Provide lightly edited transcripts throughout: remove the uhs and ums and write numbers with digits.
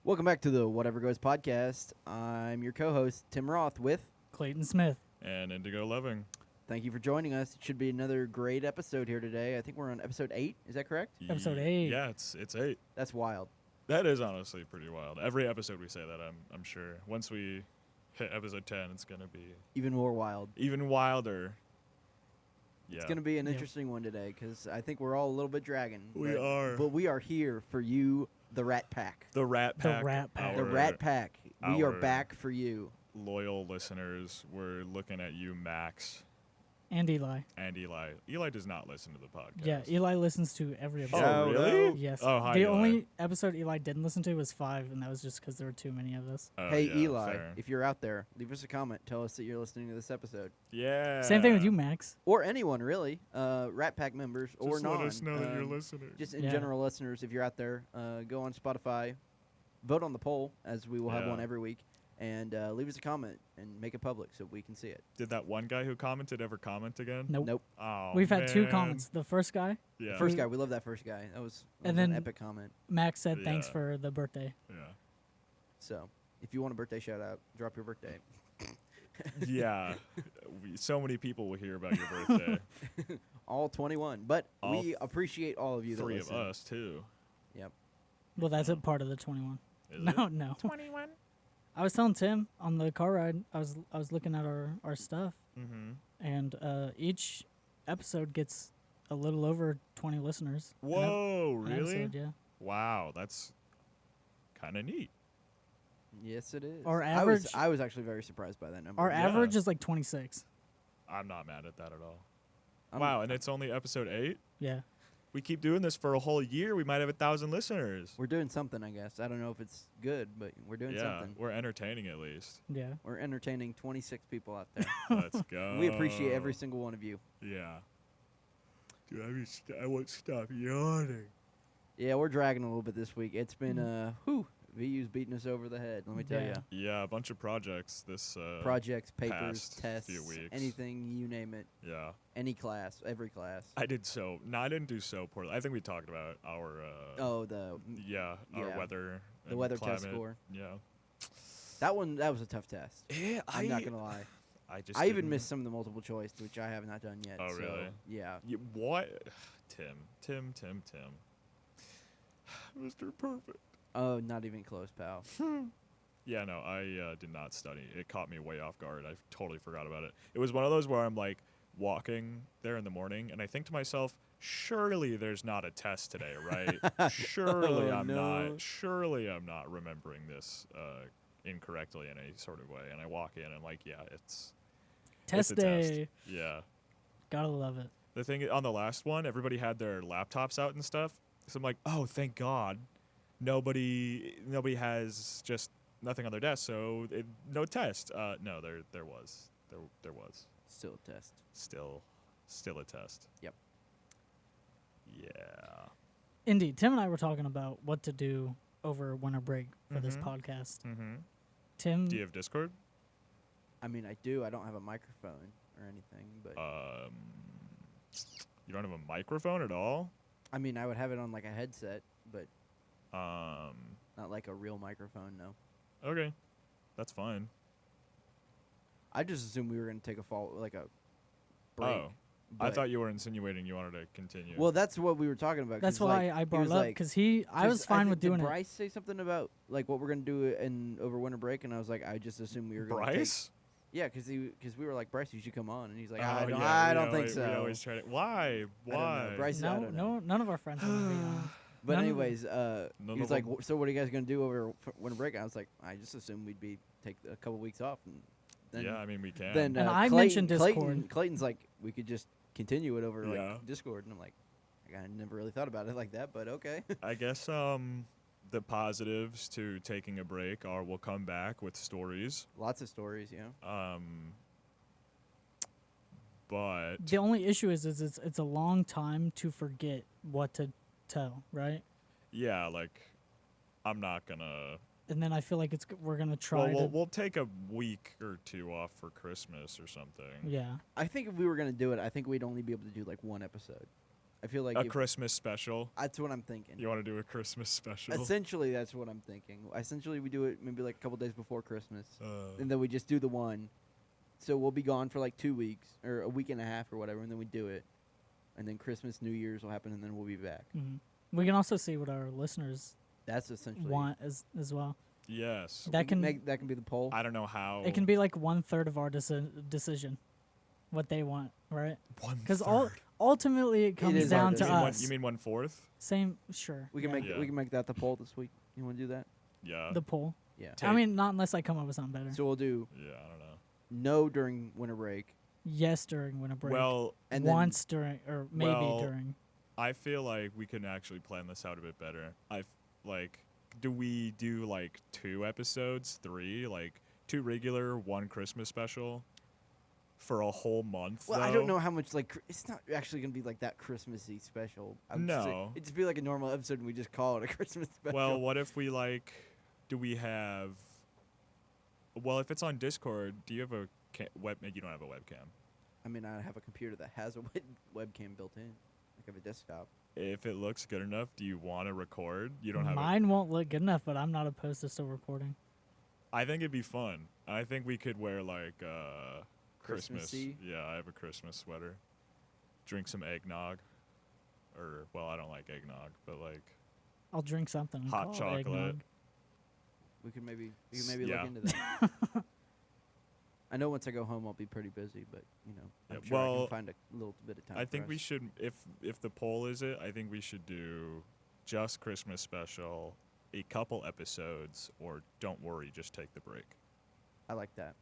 Welcome back to the Whatever Goes podcast. I'm your co-host, Tim Roth, with Clayton Smith. And Indigo Loving. Thank you for joining us. It should be another great episode here today. I think we're on episode 8. Is that correct? Episode 8. Yeah, it's 8. That's wild. That is honestly pretty wild. Every episode we say that, I'm sure. Once we hit episode 10, it's going to be Even more wild. even wilder. Yeah. It's going to be an interesting one today because I think we're all a little bit dragging. We are. But we are here for you, the Rat Pack. The Rat Pack. The Rat Pack. The Rat Pack. We are our back for you. Loyal listeners, we're looking at you, Max And Eli. and Eli. Eli does not listen to the podcast. Yeah, Eli listens to every episode. Oh, really? Yes. Oh, hi, the Eli. only episode Eli didn't listen to was 5, and that was just because there were too many of us. Oh, Hey, yeah, Eli, fair. if you're out there, leave us a comment. Tell us that you're listening to this episode. Yeah. Same thing with you, Max. Or anyone, really. Rat Pack members or Just not. let us know that you're listening. Just in Yeah. general, listeners, if you're out there, go on Spotify, vote on the poll, as we will have Yeah. one every week, and leave us a comment and make it public so we can see it. Did that one guy who commented ever comment again? Nope. Nope. Oh, We've had 2 man. comments. The first guy, Yeah. First guy, we love that first guy. That was And an then- epic comment. Max said thanks Yeah. for the birthday. Yeah. So if you want a birthday shout out, drop your birthday. Yeah. So many people will hear about your birthday. All 21. But All we appreciate all of you that 3 listen. of us, too. Yep. Well, that's a part of the 21. Is No, it? no. 21. I was telling Tim on the car ride, I was looking at our stuff, Mm-hmm. and each episode gets a little over 20 listeners. an ep- Whoa, an really? episode, yeah. Wow, that's kind of neat. Yes, it is. Our I was average- actually very surprised by that number. Our Yeah. average is like 26. I'm not mad at that at all. I'm- Wow, and it's only episode 8? Yeah. We keep doing this for a whole year. We might have 1,000 listeners. We're doing something, I guess. I don't know if it's good, but we're doing Yeah, something. we're entertaining at least. Yeah. We're entertaining 26 people out there. Let's go. We appreciate every single one of you. Yeah. Dude, I won't stop yawning. Yeah, we're dragging a little bit this week. It's been, VU's beating us over the head, let me tell Yeah. you. Yeah, a bunch of projects this Projects, papers, past tests, few weeks. anything, you name it. Yeah. Any class, every class. I didn't do so poorly. I think we talked about our Our yeah, weather. the and weather climate. test score. Yeah. That was a tough test. Yeah, I'm not going to lie. I just I even didn't- missed some of the multiple choice, which I have not done yet. Oh, so, really? Yeah. What? Tim. Mr. Perfect. Oh, not even close, pal. Yeah, no, I did not study. It caught me way off guard. I totally forgot about it. It was one of those where I'm like walking there in the morning, and I think to myself, surely there's not a test today, right? Surely Oh, I'm no. not. Surely I'm not remembering this incorrectly in any sort of way. And I walk in, and I'm like, yeah, it's Test a test. day. Yeah. Gotta love it. The thing on the last one, everybody had their laptops out and stuff. So I'm like, oh, thank God, nobody has just nothing on their desk, so no test. No, there was Still a test. still a test. Yep. Yeah. Indy, Tim and I were talking about what to do over winter break for this Mhm. podcast. Mm-hmm. Tim, Do you have Discord? I mean, I do. I don't have a microphone or anything, but You don't have a microphone at all. I mean, I would have it on like a headset, but Um. not like a real microphone. No. Okay, that's fine. I just assumed we were going to take a fall, like a break. Oh, I but- thought you were insinuating you wanted to continue. Well, that's what we were talking about. that's 'cause, why like, I he brought was it up like- because I was 'cause fine think- with doing did it. Bryce say something about like what we're going to do in over winter break, and I was like, I just assumed we were going to take. Bryce. Yeah, because we were like, Bryce, you should come on, and he's like, Oh, I don't think we so. always try to. Why? I don't Why? know. Bryce, I No, don't know. none of our friends want to be on. But None of anyways, None he of was like, them- so what are you guys gonna do over winter break? And I was like, I just assumed we'd take a couple weeks off, and then Yeah, I mean we can. then And Clayton, I mentioned Discord. Clayton's like, we could just continue it over Yeah. like Discord, and I'm like, I never really thought about it like that, but okay. I guess the positives to taking a break are we'll come back with stories. Lots of stories, you know. But The only issue is it's a long time to forget what to tell, right? yeah, like I'm not gonna. And then I feel like we're gonna try Well, to. we'll take a week or two off for Christmas or something. Yeah. I think if we were gonna do it, I think we'd only be able to do like one episode. I feel like A if, Christmas special. that's what I'm thinking. You want to do a Christmas special? Essentially, that's what I'm thinking. Essentially, we do it maybe like a couple days before Christmas, Uh, and then we just do the one. So we'll be gone for like 2 weeks or a week and a half or whatever, and then we do it, and then Christmas, New Year's will happen, and then we'll be back. We can also see what our listeners That's essentially want as well. yes. That can that can be the poll. I don't know how. it can be like 1/3 of our decision, what they want, right? one. Because ultimately it comes is down our to you mean us. you mean 1/4? Same, sure. We can yeah. make Yeah. we can make that the poll this week. You want to do that? Yeah. the poll. Yeah. Take- I mean, not unless I come up with something better. So we'll do yeah, I don't know. no during winter break, Yes, during winter break. Well, and then once during, or maybe Well, during. I feel like we can actually plan this out a bit better. Like, do we do like 2 episodes, 3, like 2 regular, 1 Christmas special for a whole month? Well, I though? don't know how much it's not actually gonna be like that Christmassy special. I would just say No. it'd just be like a normal episode, and we just call it a Christmas special. Well, what if we like? Do we have? Well, if it's on Discord, do you have a web? You don't have a webcam. I mean, I have a computer that has a webcam built in. Like I have a desktop. If it looks good enough, do you want to record? You don't have. Mine won't look good enough, but I'm not opposed to still recording. I think it'd be fun. I think we could wear like Christmas. Christmassy? Yeah, I have a Christmas sweater. Drink some eggnog, or well, I don't like eggnog, but like I'll drink something. And Hot call it chocolate. eggnog. We could maybe Yeah. look into that. I know once I go home, I'll be pretty busy, but I'm Yeah, sure I well, can find a little bit of time. I for think we us. should, if the poll is it, I think we should do just Christmas special, a couple episodes, or don't worry, just take the break. I like that.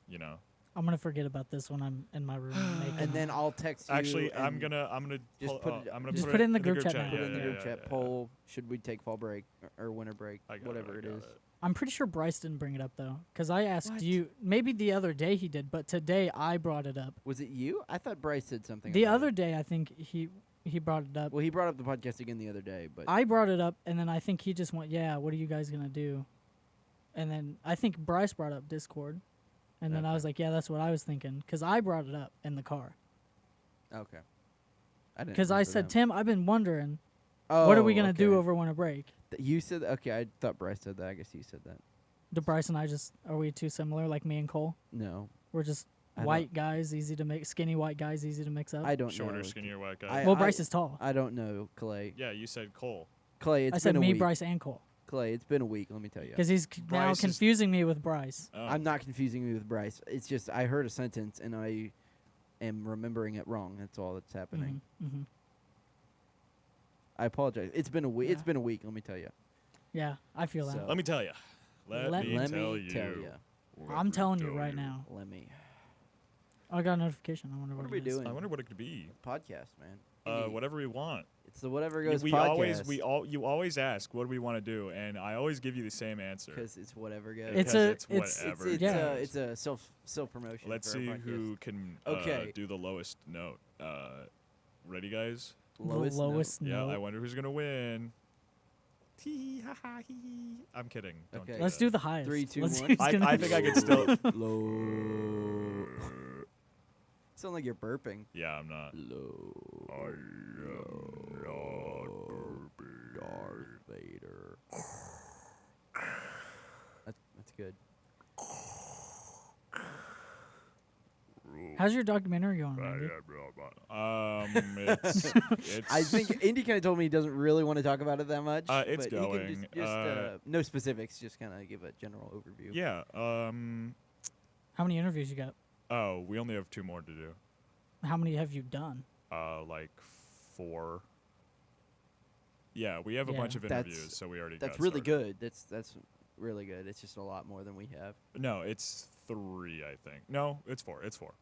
You know. I'm gonna forget about this when I'm in my room making. And then I'll text you. Actually, I'm and gonna just pull- put it- I'm gonna just put put it in the group chat chat. now. put Yeah, it in the yeah, group yeah, chat yeah. poll. Should we take fall break or winter break? I got Whatever I it got is. I'm pretty sure Bryce didn't bring it up though, because I asked What? you. Maybe the other day he did, but today I brought it up. Was it you? I thought Bryce said something. The about other it. day I think he brought it up. Well, he brought up the podcast again the other day, but I brought it up, and then I think he just went, "Yeah, what are you guys gonna do?" And then I think Bryce brought up Discord, and then I Okay. was like, "Yeah, that's what I was thinking," because I brought it up in the car. okay. I didn't. Because I remember said, that. "Tim, I've been wondering, Oh, what are we gonna do okay. over winter break?" You said okay. I thought Bryce said that. I guess you said that. Do Bryce and I are we too similar, like me and Cole? No, We're just I don't- white guys, skinny white guys, easy to mix up. I don't Shorter, know. skinnier white guy. I- well, Bryce is tall. I don't know, Clay. Yeah, you said Cole. Clay, I it's said been a me, week. Bryce, and Cole. Clay, it's been a week. Let me tell you. Because he's now Bryce is- confusing me with Bryce. Oh. I'm not confusing me with Bryce. It's just I heard a sentence and I am remembering it wrong. That's all that's happening. Mm-hmm. I apologize. It's been a week. It's Yeah. been a week. Let me tell you. Yeah, I feel So- that. Let me tell you. Let Let- me Let tell me you. tell you. I'm telling you right now. Let me. I got a notification. I wonder What what, are we it is. doing? I wonder what it could be. Podcast, man. Indy. Whatever we want. It's the whatever goes We podcast. you always ask what do we want to do, and I always give you the same answer. Because it's whatever goes. It's Because a- it's- whatever. it's, Yeah. it's a self promotion. Let's for our see podcast. who can Okay. do the lowest note. Ready, guys? lowest. the lowest Yeah, I note. wonder who's gonna win. Tee ha ha hee. I'm kidding. Don't Okay. do Let's that. do the highest. 3, 2, Let's see 1. who's gonna- I think I could still. note. Low. Sound like you're burping. Yeah, I'm not. Low. I am not burping. Darth Vader. That's good. How's your documentary going, Randy? It's. I think Indy kind of told me he doesn't really want to talk about it that much. It's but he can going. no specifics, just kind of give a general overview. Yeah. How many interviews you got? Oh, we only have 2 more to do. How many have you done? Like 4. Yeah, we have a Yeah. bunch of That's- interviews, so we already. That's got really started. good. That's really good. It's just a lot more than we have. No, it's 3, I think. No, it's 4. It's 4.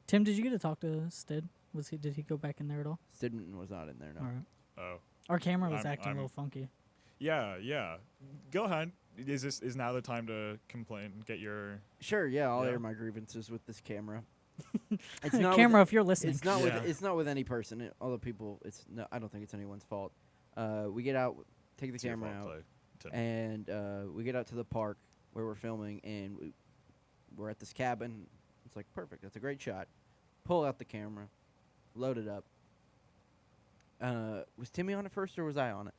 Tim, did you get to talk to Stid? Did he go back in there at all? Stidman was not in there, no. All right. Oh. Our camera was I'm- acting a I'm- little funky. Yeah. Go ahead. Is now the time to complain? Get your. Sure, yeah, I'll Yeah. air my grievances with this camera. It's Camera, with, if you're listening. it's not Yeah. with not with any person. Other people, it's no. I don't think it's anyone's fault. We get out, take the It's your camera fault, out, Clay. and we get out to the park where we're filming, and we're at this cabin. It's like perfect. That's a great shot. Pull out the camera, load it up. Was Timmy on it first or was I on it?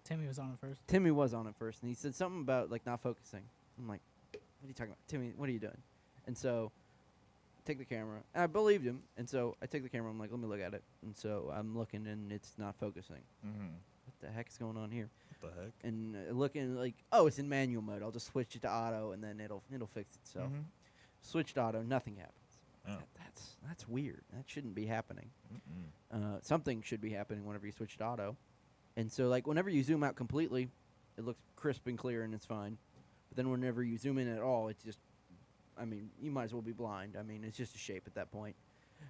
Timmy was on it first. Timmy was on it first, and he said something about like not focusing. I'm like, what are you talking about, Timmy? What are you doing? And so, take the camera. And I believed him, and so I take the camera. I'm like, let me look at it. And so I'm looking, and it's not focusing. Mm-hmm. What the heck is going on here? What the heck? And looking like, oh, it's in manual mode. I'll just switch it to auto, and then it'll fix itself. Mhm. Switched to auto, nothing happens. Oh. That's weird. That shouldn't be happening. Mm-mm. Something should be happening whenever you switch to auto. And so, like, whenever you zoom out completely, it looks crisp and clear and it's fine. But then whenever you zoom in at all, it's just, I mean, you might as well be blind. I mean, it's just a shape at that point.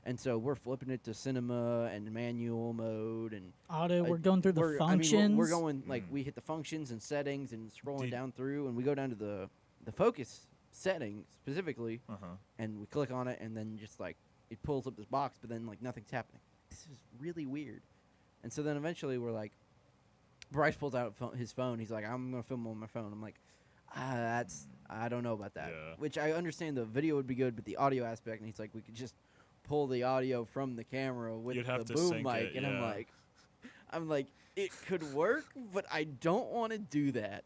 And so we're flipping it to cinema and manual mode and Auto, we're going through the we're- functions. I mean, we're going, like, Mm. we hit the functions and settings and scrolling Did- down through, and we go down to the focus setting specifically, Uh-huh. and we click on it, and then just, like, it pulls up this box, but then, like, nothing's happening. This is really weird. And so then eventually we're like, Bryce pulls out his phone. He's like, I'm going to film on my phone. I'm like, I don't know about that. Yeah. Which I understand the video would be good, but the audio aspect, and he's like, we could just pull the audio from the camera with You'd have the to boom sync mic. it, And yeah. I'm like, it could work, but I don't want to do that.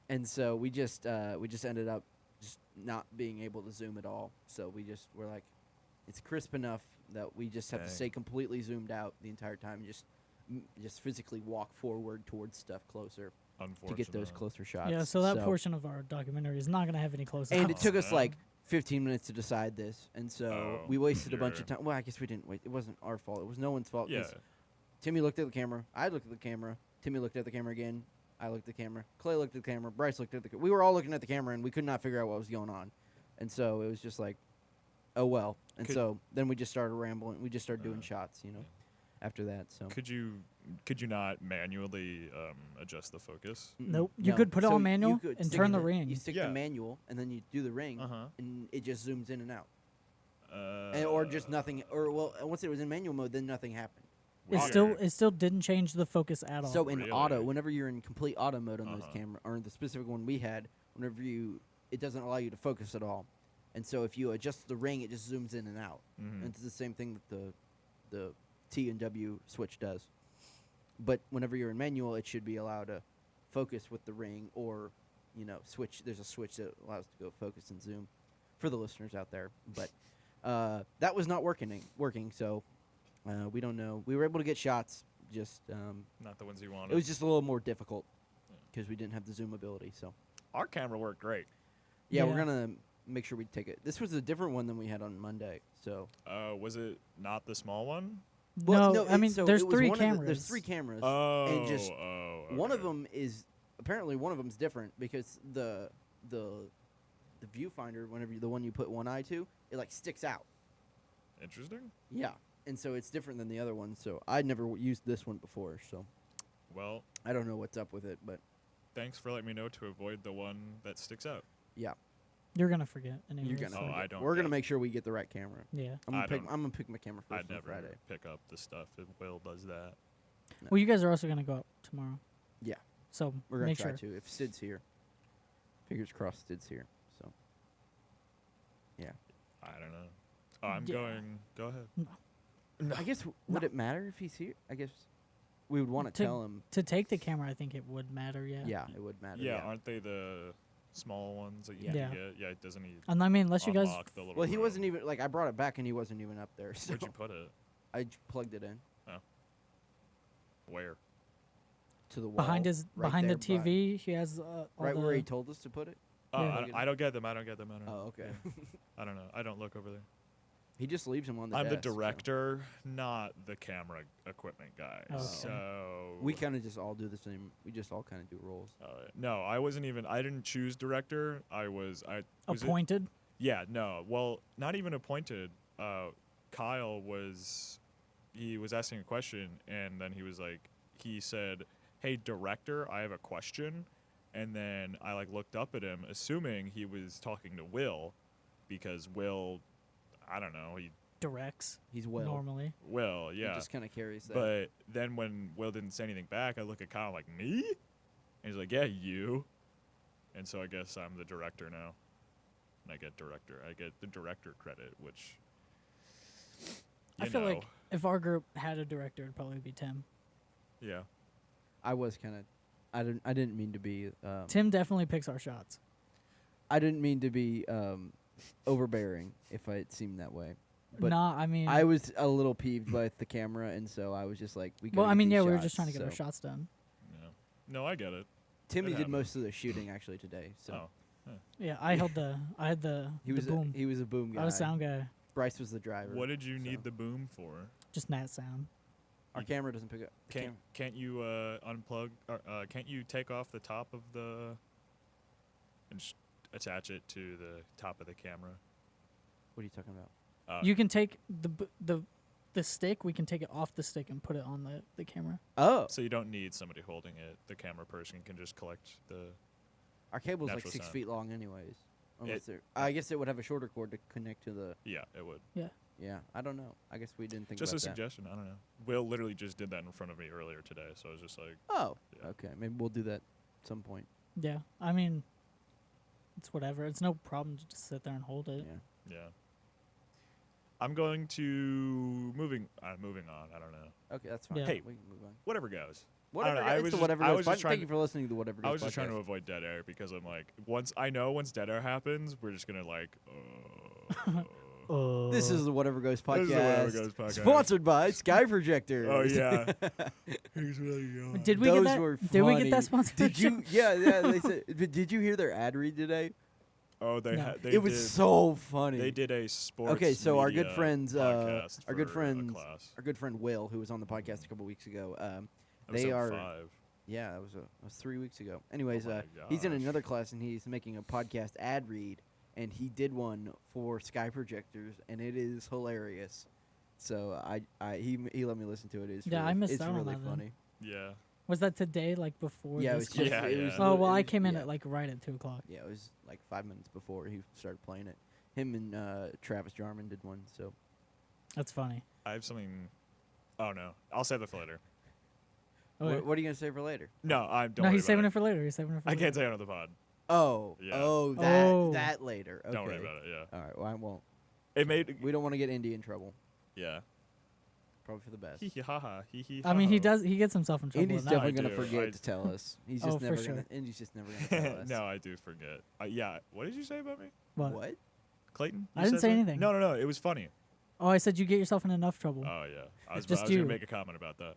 And so we just ended up just not being able to zoom at all. So we're like, it's crisp enough that we just have to Dang. stay completely zoomed out the entire time, and just physically walk forward towards stuff closer to get those Unfortunate. closer shots. Yeah, so that portion of our documentary is not going to have any close And ups. it took us man. like 15 minutes to decide this, and so Oh, we wasted a bunch sure. of time. Well, I guess we didn't wait. It wasn't our fault. It was no one's fault. 'cause Yeah. Timmy looked at the camera. I looked at the camera. Timmy looked at the camera again. I looked at the camera. Clay looked at the camera. Bryce looked at the camera. We were all looking at the camera, and we could not figure out what was going on. And so it was just like, oh, well. And Could- so then we just started rambling. We just started doing Uh, shots, after that. So Could you not manually adjust the focus? Nope. You No. could put it So on you manual could and stick turn in the ring. You stick Yeah. the manual, and then you do the ring, Uh-huh. and it just zooms in and out. Or just nothing. Or, well, once it was in manual mode, then nothing happened. It still didn't change the focus at all. So in Really? auto, whenever you're in complete auto mode on those Uh-huh. camera, or the specific one we had, it doesn't allow you to focus at all. And so if you adjust the ring, it just zooms in and out. Mhm. And it's the same thing that the T and W switch does. But whenever you're in manual, it should be allowed to focus with the ring, or switch. There's a switch that allows to go focus and zoom for the listeners out there. But that was not working. So we don't know. We were able to get shots. Just Not the ones you wanted. it was just a little more difficult because we didn't have the zoom ability. So Our camera worked great. yeah, we're Yeah. gonna make sure we take it. This was a different one than we had on Monday. So Was it not the small one? no, I mean, there's it was three one of the- cameras. there's three cameras. Oh, and just one of okay. them is apparently one of them's different because the viewfinder, whenever the one you put one eye to, it like sticks out. Interesting. Yeah, and so it's different than the other one. So I'd never used this one before, so Well, I don't know what's up with it, but thanks for letting me know to avoid the one that sticks out. yeah, You're going to forget. Anyways. you're gonna. Oh, forget. I don't We're gonna get- make sure we get the right camera. Yeah. I don't- I'm gonna pick my camera first I'd on never Friday. pick up the stuff if Will does that. Well, you guys are also going to go out tomorrow. Yeah. So We're gonna make try sure. to if Sid's here. Fingers crossed, Sid's here. So I don't know. Oh, I'm Yeah. going. Go ahead. No. I guess would it matter if he's here? I guess we would want to To- tell him. To take the camera, I think it would matter, yeah. Yeah, it would matter. Yeah, aren't they the small ones that you Yeah. need Yeah. to get? Yeah, doesn't he And I mean, unless you guys. unlock the little Well, he room? wasn't even like I brought it back and he wasn't even up there. So Where'd you put it? I plugged it in Where? to the wall Behind his right behind the there by- TV, he has all right the, where he told us to put it. Oh, Yeah. I don't get them. I don't get them. I don't know. Oh, okay. I don't know. I don't look over there. He just leaves him on the I'm the desk, so director, not the camera equipment guy. Okay. So We kind of just all do the same. We just all kind of do roles. no, I wasn't even. I didn't choose director. I was it- appointed. yeah, no. Well, not even appointed. Kyle was. He was asking a question, and then he was like, he said, "Hey, director, I have a question." And then I like looked up at him, assuming he was talking to Will, because Will, I don't know, Directs He's well. normally. Will, He yeah. just kind of carries that. But then when Will didn't say anything back, I look at Kyle like, me? And he's like, yeah, you. And so I guess I'm the director now. And I get the director credit, which I you feel know. like If our group had a director, it'd probably be Tim. Yeah. I was kind of. I didn't mean to be. Tim definitely picks our shots. I didn't mean to be overbearing. If it seemed that way. But Nah, I mean, I was a little peeved with the camera, and so I was just like, "We." well, gotta I get mean, these yeah, we were shots, just trying to get our so- shots done. Yeah. No, I get it. Timmy It did happened. most of the shooting actually today. So Oh. Yeah, I had the he was boom. he was a boom guy. I was sound guy, Bryce was the driver. What did you so. need the boom for? just nat sound. Our camera doesn't pick up. the Can't you unplug? Or, can't you take off the top of the and just attach it to the top of the camera? What are you talking about? You can take the stick. We can take it off the stick and put it on the camera. Oh, So you don't need somebody holding it. The camera person can just collect the. our cable's like natural 6 sound. feet long, anyways. Unless It- they're, I guess it would have a shorter cord to connect to the. Yeah, it would. Yeah, I don't know. I guess we didn't think Just a about that. suggestion. I don't know. Will literally just did that in front of me earlier today, so I was just like, Oh, Yeah. okay. Maybe we'll do that at some point. Yeah, I mean, it's whatever. It's no problem to just sit there and hold it. Yeah. yeah. I'm going to moving on. I don't know. Okay, that's fine. Yeah. Hey. we can move on. Whatever goes. Whatever. know, goes- I it's was the just- whatever I goes was just pod- trying Thank you for listening to the whatever. I Goes was just trying to podcast. avoid dead air because I'm like, once dead air happens, we're just gonna like. This is the Whatever Goes podcast. This is the Whatever Goes podcast. Sponsored by Sky Projectors. Oh yeah. He's really young. Did we Those get that? were Did we get funny. that sponsorship? Did you? Yeah. They said. But did you hear their ad read today? Oh, they No. had. They It was did, so funny. They did a sports. Okay, so our good media friends, podcast our good for a friends, class. our good friend Will, who was on the podcast a couple weeks ago. Episode they are. 5. Yeah, that was 3 weeks ago. Anyways, my he's in gosh. another class and he's making a podcast ad read, and he did one for Sky Projectors, and it is hilarious. So he let me listen to it. It's Yeah, really, I missed it's out on really that then. funny. Yeah. Was that today, like before? Yeah, it this was just. Yeah, it was yeah. Oh li- well, it I was- came in yeah. at like right at 2:00. Yeah, it was like 5 minutes before he started playing it. Him and Travis Jarman did one. So That's funny. I have something. Oh no, I'll save that for later. Okay. what are you gonna say for later? No, I don't. No, worry he's saving about it for later. He's saving it for I later. can't say it on the pod. Oh, Yeah. oh, Oh. that later. Okay. Don't worry about it. Yeah. All right. Well, I won't. It made. We don't want to get Indy in trouble. Yeah. Probably for the best. Hee hee ha ha. Hee hee. I mean, he ha does. He gets himself in trouble. Indy's with that. definitely I gonna do. forget I- to tell us. He's Oh, just for never sure. gonna. Indy's just never ha. gonna tell us. No, I do forget. Yeah. What did you say about me, What? Clayton? I You didn't said say something? anything. No. It was funny. Oh, I said you get yourself in enough trouble. Oh yeah. I was Just gonna you. make a comment about that.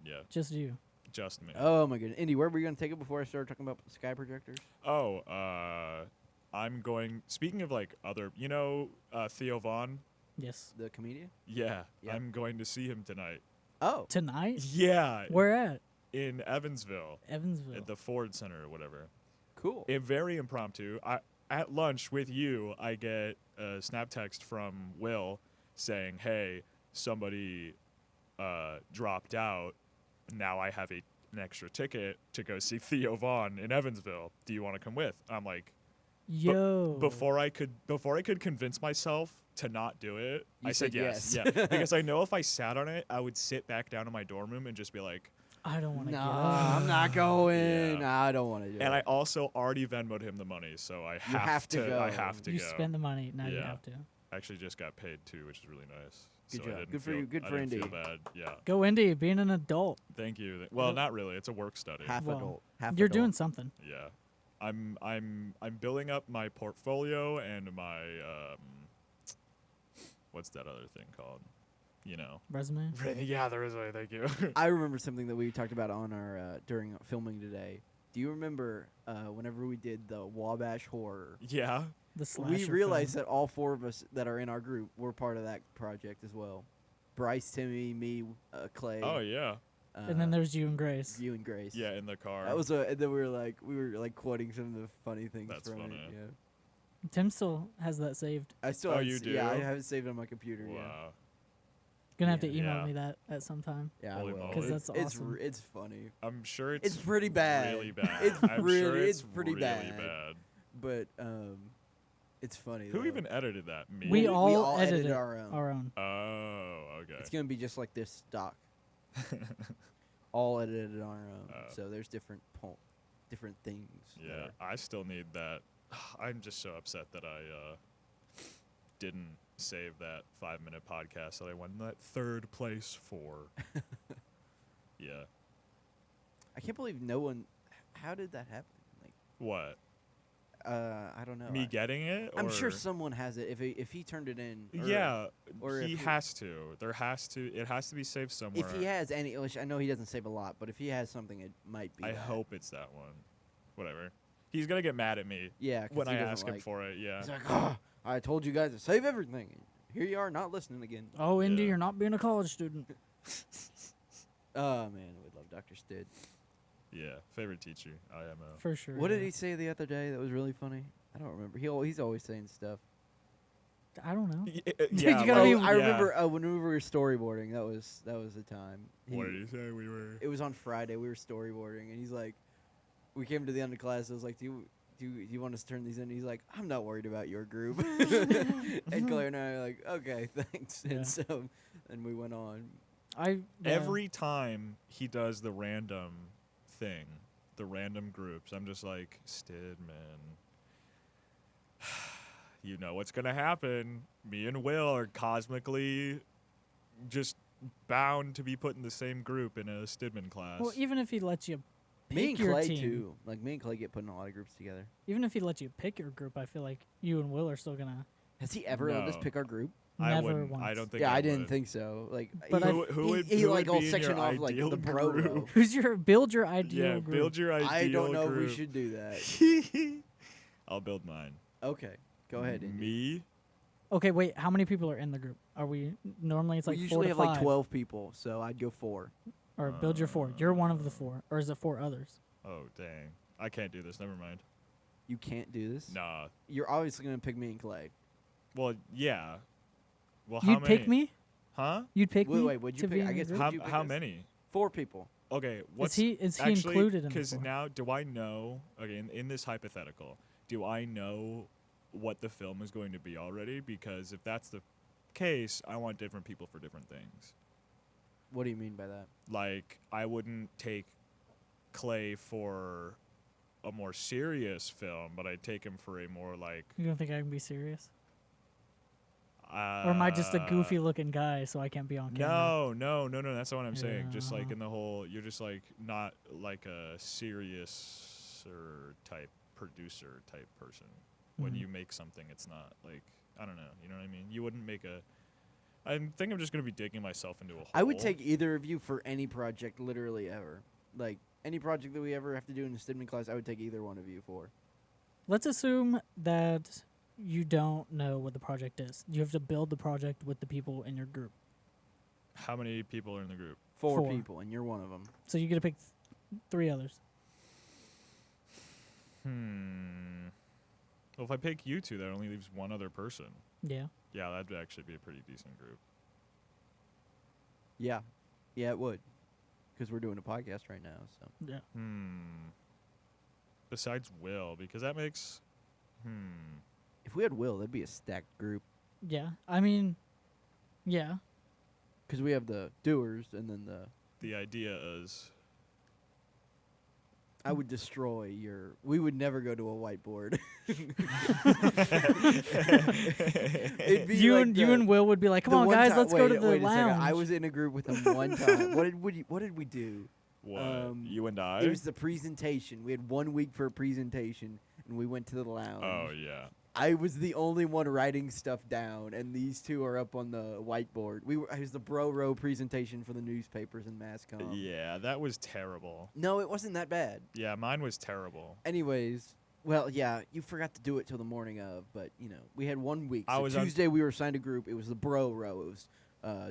Yeah. Just you. Just me. Oh my goodness, Indy, where were we gonna take it before I started talking about Sky Projectors? Oh, I'm going. Speaking of like other, Theo Vaughn. Yes. The comedian? Yeah, Yeah. I'm going to see him tonight. Oh, Tonight? Yeah, Where at? in Evansville Evansville. at the Ford Center or whatever. cool. Very impromptu. At lunch with you, I get a snap text from Will saying, "Hey, somebody dropped out. Now I have an extra ticket to go see Theo Vaughn in Evansville. Do you want to come with?" I'm like, Yo. before I could convince myself to not do it, You I said said yes. yes. Yeah, because I know if I sat on it, I would sit back down in my dorm room and just be like. I don't want to Nah, get up. I'm not going. Yeah. Nah, I don't want to do And it. I also already Venmoed him the money, so I have to go. I have to You go. spend the money. Now you Yeah. have to. Actually, just got paid too, which is really nice. Good so job. I didn't Good for feel, you. Good I for didn't feel Indy. bad. Yeah. Go Indy, being an adult. Thank you. Well, not really. It's a work study. half Well, adult. Half You're adult. doing something. Yeah. I'm building up my portfolio and my what's that other thing called? Resume. Yeah, there is a thank you. I remember something that we talked about on our during filming today. Do you remember whenever we did the Wabash horror? Yeah. The slasher. We realized that all 4 of us that are in our group were part of that project as well. Bryce, Timmy, me, Clay. Oh yeah. And then there's you and Grace. you and Grace. Yeah, in the car. That was and then we were like quoting some of the funny things That's from funny. it. Yeah. Tim still has that saved. I still Oh, haven't you s- Yeah, I do? have it saved on my computer. Yeah. Wow. Gonna have to Yeah. email Yeah. me that at some time. Yeah, I Holy will. moly. 'Cause that's It's awesome. it's funny, I'm sure It's pretty bad. Really bad. It's I'm really- sure it's pretty really bad. but it's funny. Who though. even edited that? Me. We we all, all edited edited our own. Our own. Oh, okay. It's gonna be just like this stock. All edited on our own. Oh. So there's different different things. Yeah, there. I still need that. I'm just so upset that I didn't save that 5-minute podcast that I won that 3rd place for. Yeah. I can't believe no one. How did that happen? Like, What? I don't know. Me getting it? I'm sure or- someone has it. If he turned it in. Yeah, or he if has to. There has to. It has to be saved somewhere. If he has any, which I know he doesn't save a lot, but if he has something, it might be. I that. hope it's that one. Whatever. He's gonna get mad at me Yeah. 'cause when he I doesn't ask him like- for it. Yeah. He's like, oh, I told you guys to save everything. Here you are, not listening again. Oh, Indy, Yeah. you're not being a college student. Oh man, we love Dr. Stid. Yeah. Favorite teacher. IMO. For sure. What did yeah. he say the other day that was really funny? I don't remember. He's always saying stuff. I don't know. Yeah. You gotta Oh, be- I yeah. remember when we were storyboarding. That was the time. What did he say? We were. It was on Friday. We were storyboarding, and he's like, we came to the end of class. I was like, do you want us to turn these in? He's like, I'm not worried about your group. And Claire and I are like, okay, thanks. Yeah. And so, and we went on. Yeah. Every time he does the random thing, the random groups, I'm just like, Stid, man. You know what's gonna happen. Me and Will are cosmically just bound to be put in the same group in a Stidman class. Well, even if he lets you pick Me and your Clay team, too. Like me and Clay get put in a lot of groups together. even if he lets you pick your group, I feel like you and Will are still gonna Has he ever let us No. pick our group? I never wouldn't. once. I don't think. Yeah, I would. didn't think so. Like, But he, I- Who he, would- he who like would all be in section your off like ideal the bro. group? row. Who's your build your ideal Yeah, group? build your ideal I don't know if group. we should do that. I'll build mine. Okay, go ahead. Indy. Me? Okay, wait. How many people are in the group? Are we normally it's like we 4 usually to have 5, like 12 people, so I'd go 4. or build your 4. You're one of the 4, or is it 4 others? Oh dang! I can't do this. Never mind. You can't do this. Nah. You're obviously gonna pick me and Clay. Well, yeah. Well, how You'd many? pick me? Huh? You'd pick Wait, me? wait, would you to pick- be in I the guess group? would How you pick how us? many? 4 people. Okay. What's is he actually, included in the Because 4? now, do I know? Okay, in this hypothetical, do I know what the film is going to be already? Because if that's the case, I want different people for different things. What do you mean by that? Like, I wouldn't take Clay for a more serious film, but I'd take him for a more like. You don't think I can be serious? Or am I just a goofy looking guy so I can't be on camera? No. That's not what I'm saying. Just like Yeah. in the whole, you're just like not like a serious or type producer type person. When Mhm. you make something, it's not like, I don't know. You know what I mean? You wouldn't make a. I think I'm just gonna be digging myself into a hole. I would take either of you for any project, literally ever. Like any project that we ever have to do in the Stidman class, I would take either one of you for. Let's assume that you don't know what the project is. You have to build the project with the people in your group. How many people are in the group? 4 4. people, and you're one of them. So you get to pick 3 others. Well, if I pick you two, that only leaves one other person. Yeah. Yeah, that'd actually be a pretty decent group. Yeah, yeah, it would, because we're doing a podcast right now. So Yeah. Besides Will, because that makes. if we had Will, that'd be a stacked group. Yeah. I mean, yeah. Because we have the doers, and then The idea is. I would destroy your. We would never go to a whiteboard. It'd be You like and the- you and Will would be like, "Come the on, one guys, time- let's go to wait- the wait a second. lounge." I was in a group with him one time. What did we do? What? You and I? It was the presentation. We had 1 week for a presentation, and we went to the lounge. Oh, yeah. I was the only one writing stuff down, and these two are up on the whiteboard. It was the bro row presentation for the newspapers and mass comm. Yeah, that was terrible. No, it wasn't that bad. Yeah, mine was terrible. Anyways, well, yeah, you forgot to do it till the morning of, but, we had 1 week. I So was on- Tuesday we were assigned a group. It was the bro row. It was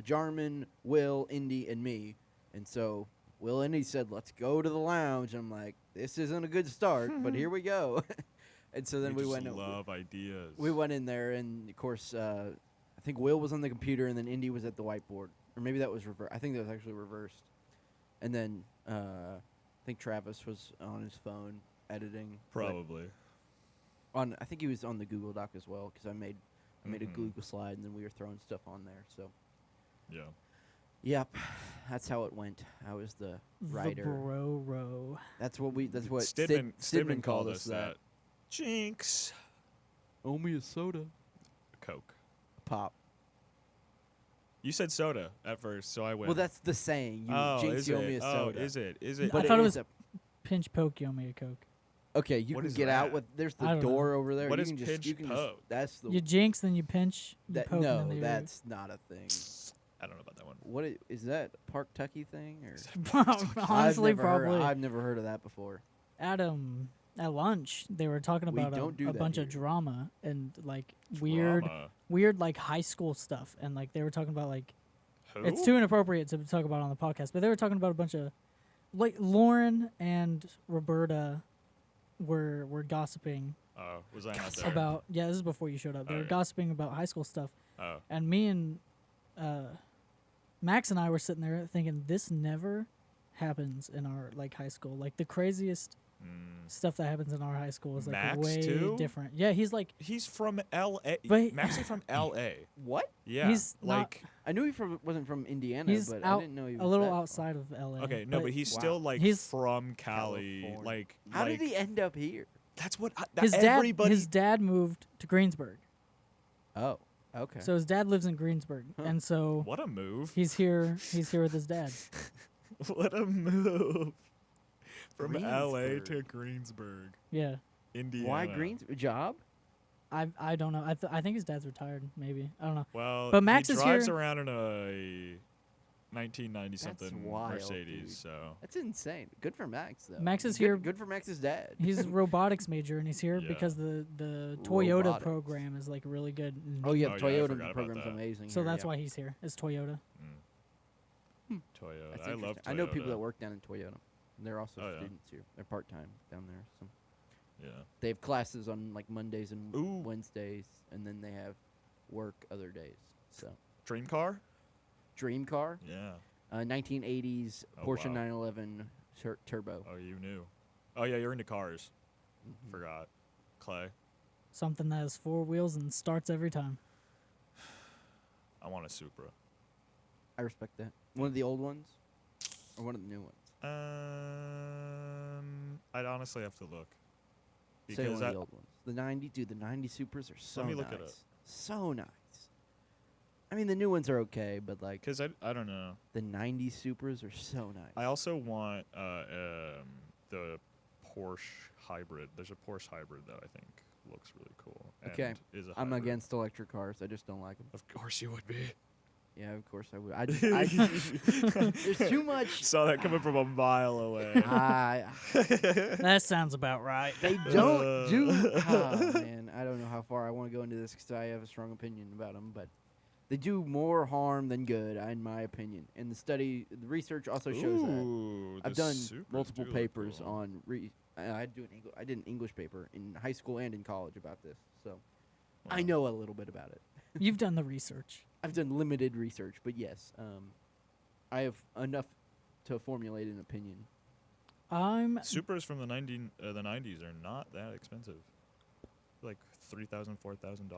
Jarman, Will, Indy, and me. And so Will and Indy said, let's go to the lounge. I'm like, this isn't a good start, but here we go. And so then we just went. love ideas. We went in there, and of course, I think Will was on the computer, and then Indy was at the whiteboard, or maybe that was reversed. I think that was actually reversed. And then I think Travis was on his phone editing. but Probably. I think he was on the Google Doc as well, because I made a Mhm. Google slide, and then we were throwing stuff on there. So, Yeah. yep, that's how it went. I was the writer. The bro row. That's what Stidman called us that. Jinx. Owe me a soda. Coke. pop. You said soda at first, so I win. Well, that's the saying. You oh, jinx, is you owe me it? a Oh, soda. is it? Is it? I But thought it is was pinch poke. You owe me a Coke. okay, you What can is get out that? with. There's I the don't door over there. What you is can just, pinch you can just, poke? That's the. You jinx, then you pinch. You that, poke, no, and then you that's not a thing. I don't know about that one. What is that? A Park Tucky thing or? honestly I've never probably. I've never heard of that before. At lunch they were talking We about don't do a that bunch of here. drama and like Drama. weird like high school stuff, and like they were talking about like Who? it's too inappropriate to talk about on the podcast, but they were talking about a bunch of like Lauren and Roberta were gossiping Oh, was I not there? about this is before you showed up. They Oh, were yeah. gossiping about high school stuff, Oh. and me and Max and I were sitting there thinking this never happens in our like high school. Like the craziest stuff that happens in our high school is like Max, way too? different. Yeah, he's like He's from L.A. But- Max is from L.A. What? Yeah. He's not- like, I knew he wasn't from Indiana, he's but out I didn't know he was a little that far. outside of LA. okay, no, but he's Wow. still like He's from Cali. California. Like, How like, did he end up here? That's what his everybody. dad moved to Greensburg. Oh, okay. So his dad lives in Greensburg, Huh. and so What a move! he's here with his dad. What a move! From L.A. to Greensburg. Greensburg, Yeah. Indiana. Why Greens job? I don't know. I think his dad's retired. Maybe I don't know. Well, But Max he is drives here- around in a 1990 something That's wild, Mercedes. dude. So That's insane. Good for Max though. Max is Good- here- Good for Max's dad. He's a robotics major, and he's here Yeah. because the Toyota Robotics. program is like really good. and Oh yeah, Oh, yeah, I Toyota forgot about program's that. amazing. So here, that's yeah. why he's here. Is Toyota. Toyota. That's I love interesting. Toyota. I know people that work down in Toyota. They're also Oh, yeah. students here. They're part time down there. So Yeah. they have classes on like Mondays and Ooh. Wednesdays, and then they have work other days. So Dream car? dream car, Yeah. 1980s Oh, Porsche wow. 911 turbo. Oh, you knew. Oh yeah, you're into cars. Mhm. Forgot. Clay. Something that has four wheels and starts every time. I want a Supra. I respect that. One of the old ones, or one of the new ones. I'd honestly have to look. Say one Because of the old ones. The 90, dude. The 90 Supras are so me nice. look it up. So nice. I mean, the new ones are okay, but like Because I don't know. the 90 Supras are so nice. I also want the Porsche hybrid. There's a Porsche hybrid that I think looks really cool. And Okay. is a I'm hybrid. against electric cars. I just don't like them. Of course you would be. Yeah, of course I would. There's too much. Saw that coming from a mile away. That sounds about right. They don't do. Oh, man, I don't know how far I want to go into this because I have a strong opinion about them, but they do more harm than good, in my opinion. And the research also shows that. Ooh, I've the done Supras multiple do look papers cool. on. I did an English paper in high school and in college about this, so I Wow. know a little bit about it. You've done the research. I've done limited research, but yes, I have enough to formulate an opinion. I'm Supras from the 90s are not that expensive. Like $3,000, $4,000.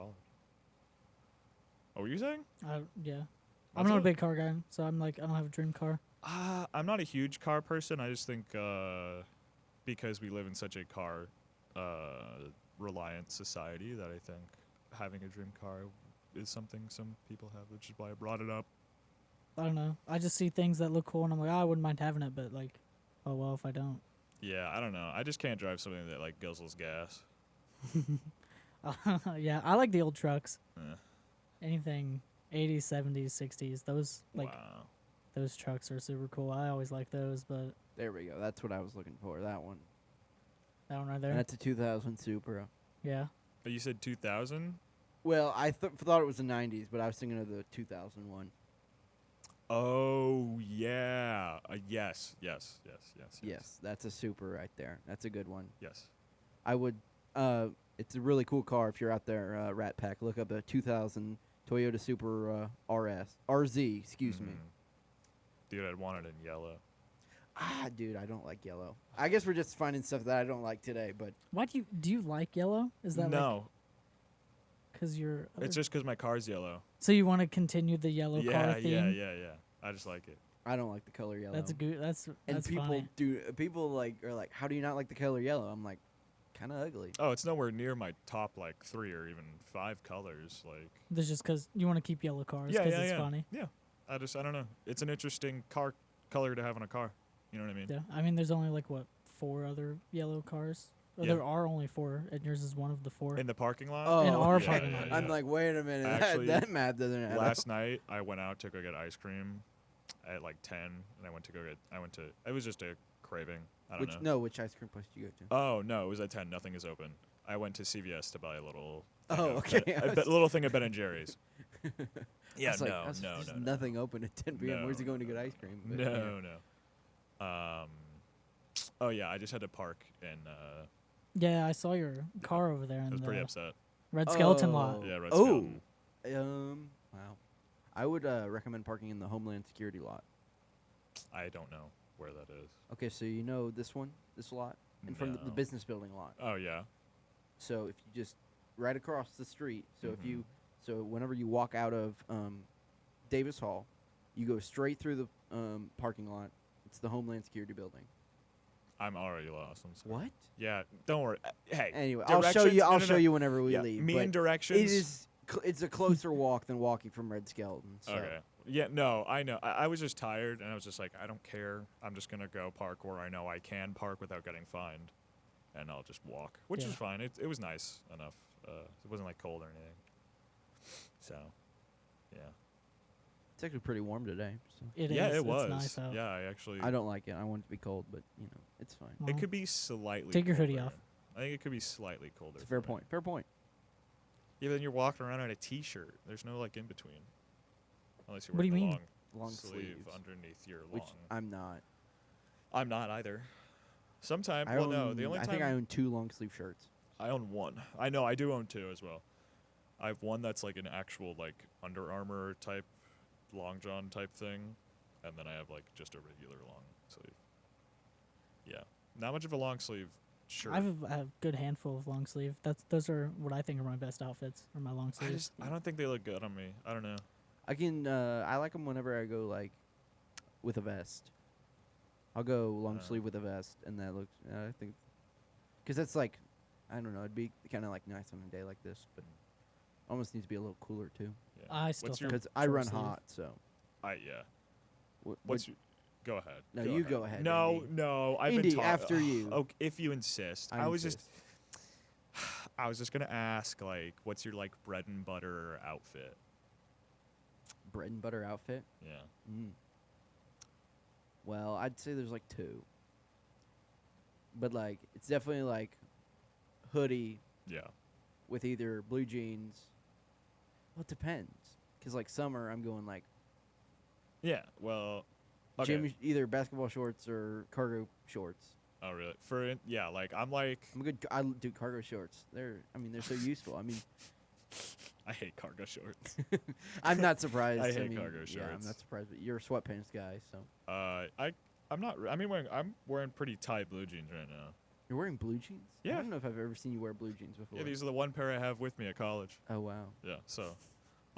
What were you saying? yeah. I'm What's not a up? big car guy, so I'm like I don't have a dream car. I'm not a huge car person. I just think because we live in such a car reliant society that I think having a dream car is something some people have, which is why I brought it up. I don't know. I just see things that look cool, and I'm like, I wouldn't mind having it, but like, oh well, if I don't. Yeah, I don't know. I just can't drive something that like guzzles gas. Yeah, I like the old trucks. Eh. Anything 80s, 70s, 60s. Those like Wow. those trucks are super cool. I always like those, but There we go. That's what I was looking for. That one. that one right there. That's a 2000 Supra. Yeah. But you said 2000? Well, I thought it was the 90s, but I was thinking of the 2001. Oh yeah. Yes. Yes, that's a Supra right there. That's a good one. Yes. I would. It's a really cool car. If you're out there, Rat Pack, look up a 2000 Toyota Supra RZ. Excuse me. Mhm. Dude, I'd want it in yellow. Dude, I don't like yellow. I guess we're just finding stuff that I don't like today, but Why do you like yellow? Is that no? because you're It's just because my car's yellow. so you want to continue the yellow car theme? Yeah. I just like it. I don't like the color yellow. That's and that's people funny. are like, how do you not like the color yellow? I'm like, kind of ugly. Oh, it's nowhere near my top like 3 or even 5 colors. Like, That's just because you want to keep yellow cars yeah, because yeah, it's yeah. funny. Yeah, I don't know. It's an interesting color to have on a car. You know what I mean? Yeah, I mean, there's only like 4 other yellow cars. Or Yeah. There are only 4, and yours is one of the 4. In the parking lot. Oh, In our yeah, parking yeah, lot. yeah. I'm like, wait a minute, Actually, that math doesn't add up. Last night I went out to go get ice cream at like 10, and it was just a craving. I don't know. Which ice cream place did you go to? Oh no, it was at 10. Nothing is open. I went to CVS to buy a little. Oh, okay. Little thing of Ben and Jerry's. I Yeah, was like, no, there's no. nothing open at 10 p.m. No, Where's he going to get ice cream? But, No. Oh yeah, I just had to park, and Yeah, I saw your car over there I in was pretty the upset. Red Skeleton lot. Yeah, Red Oh. Skeleton. Wow. I would recommend parking in the Homeland Security lot. I don't know where that is. Okay, so you know this lot, in front of the No. business building lot. Oh yeah. So if you just right across the street, Mhm. so whenever you walk out of Davis Hall, you go straight through the parking lot. It's the Homeland Security building. I'm already lost. I'm sorry. What? Yeah, don't worry. Hey. Anyway, I'll show you. directions- I'll no, no, show no. you whenever we Yeah, leave. me but and directions. It is. It's a closer walk than walking from Red Skeleton. So. Okay. Yeah, no, I know. I was just tired, and I was just like, I don't care. I'm just going to go park where I know I can park without getting fined, and I'll just walk, which Yeah. is fine. It was nice enough. It wasn't, like, cold or anything. So, yeah. It's actually pretty warm today. So. It yeah, is. it was. It's nice out. Yeah, I actually. I don't like it. I want it to be cold, but it's fine. Well, It could be slightly Take your hoodie colder. off. I think it could be slightly colder. It's a fair for me. point. Fair point. Yeah, but then you're walking around in a T-shirt. There's no, like, in between. Unless you're What do wearing you the mean? Long sleeve sleeves, underneath your long. which I'm not. I'm not either. Sometime. I Well, own, no. The only I time think I own 2 long sleeve shirts. I own one. I know I do own 2 as well. I have one that's like an actual like Under Armour type, long john type thing, and then I have like just a regular long sleeve. Yeah, not much of a long sleeve shirt. I have a good handful of long sleeve. Those are what I think are my best outfits. Are my long sleeves. I don't think they look good on me. I don't know. I can. I like them whenever I go like with a vest. I'll go long sleeve with a vest, and that looks. I think because that's like, I don't know. It'd be kind of like nice on a day like this, but almost needs to be a little cooler too. Yeah. I still What's think your? Because I short run sleeve. hot, so. Yeah. What, What's your? Go ahead. No, you go ahead, No, Indy. no. I've Indy, been taught. after you. Oh, if you insist. I I was insist. I was just gonna ask, like, what's your like bread and butter outfit? bread and butter outfit. Yeah. Well, I'd say there's like 2. But like it's definitely like hoodie Yeah. with either blue jeans. Well, it depends. Cause like summer, I'm going like Yeah. Well. Okay. either basketball shorts or cargo shorts. Oh really? Yeah, like I'm I'm a good. I do cargo shorts. They're so useful. I mean, I hate cargo shorts. I'm not surprised. I hate mean, cargo Yeah, I'm shorts. not surprised. But you're a sweatpants guy, so I'm not. I mean, I'm wearing pretty tight blue jeans right now. you're wearing blue jeans. Yeah. I don't know if I've ever seen you wear blue jeans before. Yeah, these are the one pair I have with me at college. Oh wow, Yeah, so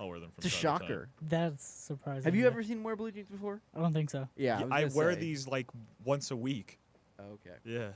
I'll wear them from it's a time to time. shocker. That's surprising. Have you yeah. ever seen him wear blue jeans before? I don't think so. Yeah, Yeah, was I gonna wear say. these like once a week. Oh, okay. Yeah.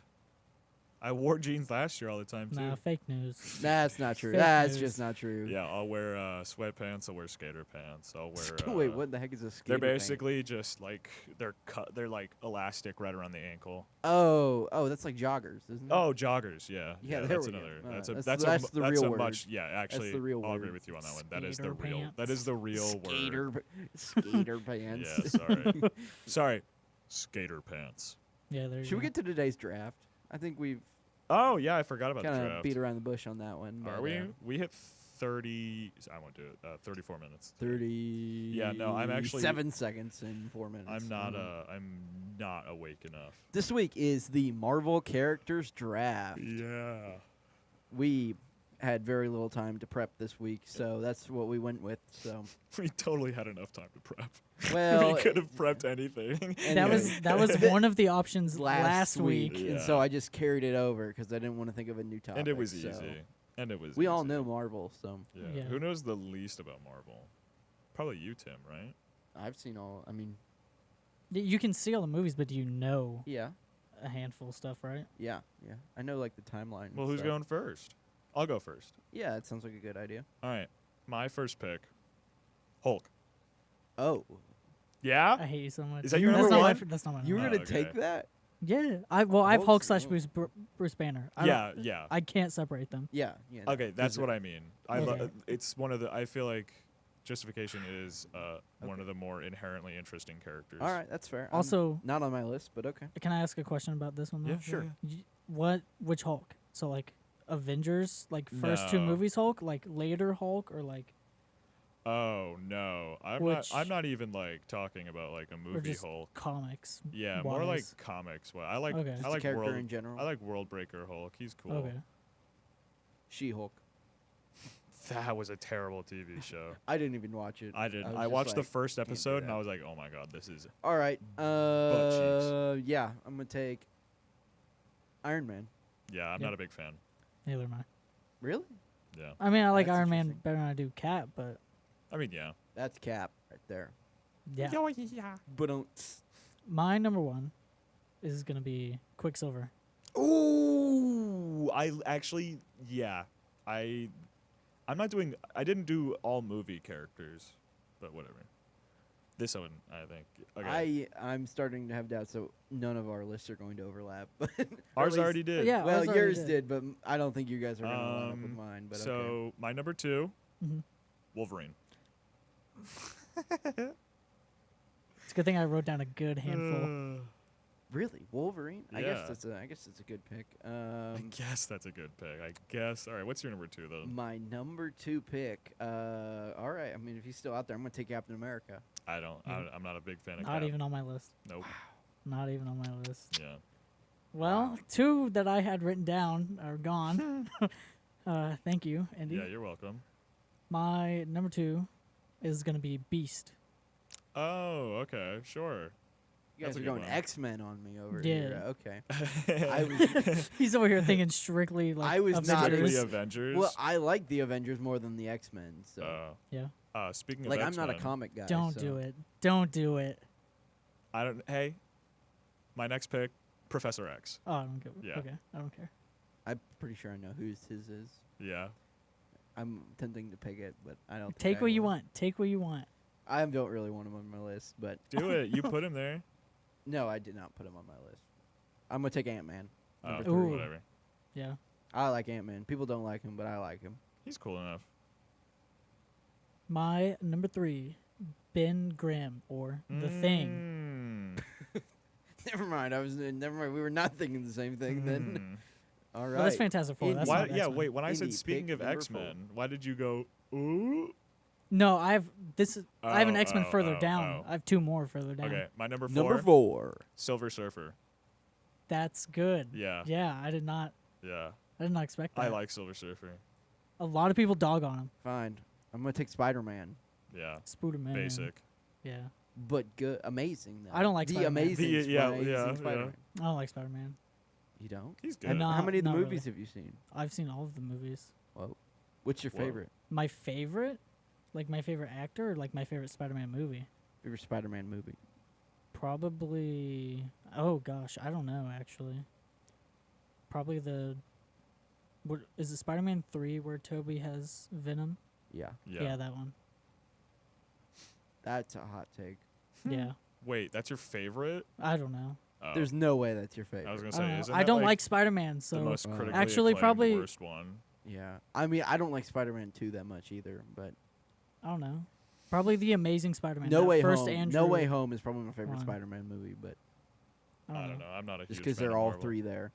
I wore jeans last year all the time too. Nah, fake news. That's not true. Fake That's news. just not true. Yeah, I'll wear sweatpants. I'll wear skater pants. I'll wear. Wait, what the heck is a skater They're pant? basically just like they're cut. They're like elastic right around the ankle. Oh, that's like joggers, isn't it? Oh, joggers. Yeah. Yeah, there that's we go. another. That's That's the that's real a word. much. Yeah, actually, the real I'll word. agree with you on that one. That is the Skater real. That pants. is the real Skater, word. skater pants. Yeah, sorry. Sorry. Skater pants. Yeah, there you Should we go. get to today's draft? I think we've Oh yeah, I forgot about the kind of draft. beat around the bush on that one. Are but, we? We hit 30. I won't do it. 34 minutes. 30. Yeah, no, I'm actually- 7 seconds in 4 minutes. I'm not. Mhm. I'm not awake enough. This week is the Marvel characters draft. Yeah. We had very little time to prep this week, so that's what we went with. So, We totally had enough time to prep. well, we could have prepped anything. anyway, That was one of the options last week. Yeah. and so I just carried it over because I didn't want to think of a new topic. And it was so. easy. And it was. We all easy. know Marvel, so Yeah. Yeah. Who knows the least about Marvel? Probably you, Tim, right? I've seen all. I mean, You can see all the movies, but do you know yeah. a handful of stuff, right? Yeah, yeah. I know like the timeline. and Well, who's stuff. going first? I'll go first. Yeah, that sounds like a good idea. All right. My first pick, Hulk. Oh, Yeah? I hate you so much. Is that your that's number not one? That's not my you were number. gonna okay. take that? Yeah. I have Hulk Hulk's- slash oh. Bruce Banner. Yeah. I can't separate them. Yeah, yeah. Okay, that's what I mean. Okay. It's one of the. I feel like Justification is one of the more inherently interesting characters. All right, that's fair. I'm Also, not on my list, but okay. can I ask a question about this one? Though? Yeah, sure. Which Hulk? So like Avengers, like first two No. movies Hulk, like later Hulk, or like Oh no, Which- I'm not even like talking about like a movie just Hulk. comics? Yeah, more like wise? comics. Well, I like Okay. I Just a like character World in general. I like World Breaker Hulk. He's cool. Okay. She-Hulk. That was a terrible TV show. I didn't even watch it. I didn't. was I just watched the like, first can't do episode and that. I was like, oh my god, this is. All right. cheeks. Yeah, I'm gonna take Iron Man. Yeah, I'm Yep. not a big fan. Neither am I. Really? Yeah, I mean, I like That's Iron Man interesting. better than I do Cap, but I mean, yeah. That's Cap right there. yeah. But don't. My number one is gonna be Quicksilver. Ooh, I actually, yeah, I'm not doing. I didn't do all movie characters, but whatever. This one, I think. Okay. I'm starting to have doubts, so none of our lists are going to overlap. Or at Ours least- already did. Yeah. Well, ours already yours did, but I don't think you guys are going to line up with Um, mine. But so okay. my number 2, Mhm. Wolverine. It's a good thing I wrote down a good handful. Really, Wolverine? I Yeah. guess it's a good pick. I guess that's a good pick. I guess. All right. What's your number 2 though? My number 2 pick. All right. I mean, if he's still out there, I'm going to take Captain America. I don't. I'm not a big fan of. Not Cap. even on my list. Nope. Not even on my list. Yeah. Well, Wow. two that I had written down are gone. Thank you, Indy. Yeah. You're welcome. My number 2 is gonna be Beast. Oh. Okay. Sure. You That's guys a are good going one. X-Men on me over Yeah. here. Okay. I was He's over here thinking strictly like I was not Avengers. Strictly Avengers. well. I like the Avengers more than the X-Men. So, Yeah. Speaking of like, I'm X-Men, not a comic guy. Don't so. do it. Don't do it. I don't. Hey. My next pick, Professor X. Oh, I don't give. Yeah. Okay, I don't care. I'm pretty sure I know whose his is. Yeah. I'm tempting to pick it, but I don't. Take think what I you will. want. Take what you want. I don't really want him on my list, but Do it. You put him there. no, I did not put him on my list. I'm gonna take Ant-Man. Oh, Number Ooh. whatever. Yeah. I like Ant-Man. People don't like him, but I like him. He's cool enough. My number 3, Ben Grimm or The Thing. Never mind. Never mind. We were not thinking the same thing then. All right. Well, that's Fantastic Four. Indy. That's Why? not Yeah. X-Men. Wait. When I said Indy, speaking pick of number X-Men, why did you go? Ooh. No, I have I have an Oh, X-Men oh, further oh, down. oh. I have 2 more further down. Okay. My number 4. Number 4. Silver Surfer. That's good. Yeah. Yeah, I did not expect that. I like Silver Surfer. A lot of people dog on him. Fine. I'm gonna take Spider-Man. Yeah. Spooderman. Basic. Yeah. But good, amazing though. I don't like the Spider-Man. amazing. Yeah, Amazing yeah, Spider-Man. I don't like Spider-Man. You don't? He's I'm good. not- How many of the not movies really. have you seen? I've seen all of the movies. Whoa. What's your Whoa. favorite? My favorite? Like my favorite actor or like my favorite Spider-Man movie? Favorite Spider-Man movie? Probably oh gosh, I don't know actually. Probably what is it Spider-Man 3 where Toby has Venom? Yeah. Yeah. That one. That's a hot take. Yeah. Wait, that's your favorite? I don't know. Oh. There's no way that's your favorite. I was gonna I say, don't know. isn't I that don't like like Spider-Man, the so most Wow. critically Actually, acclaimed probably- worst one. Yeah. I mean, I don't like Spider-Man 2 that much either, but I don't know. Probably the Amazing Spider-Man. No that Way first Home. Andrew, No Way Home is probably my favorite one. Spider-Man movie, but I don't know. I'm not a just huge because fan they're of all Marvel. 3 there.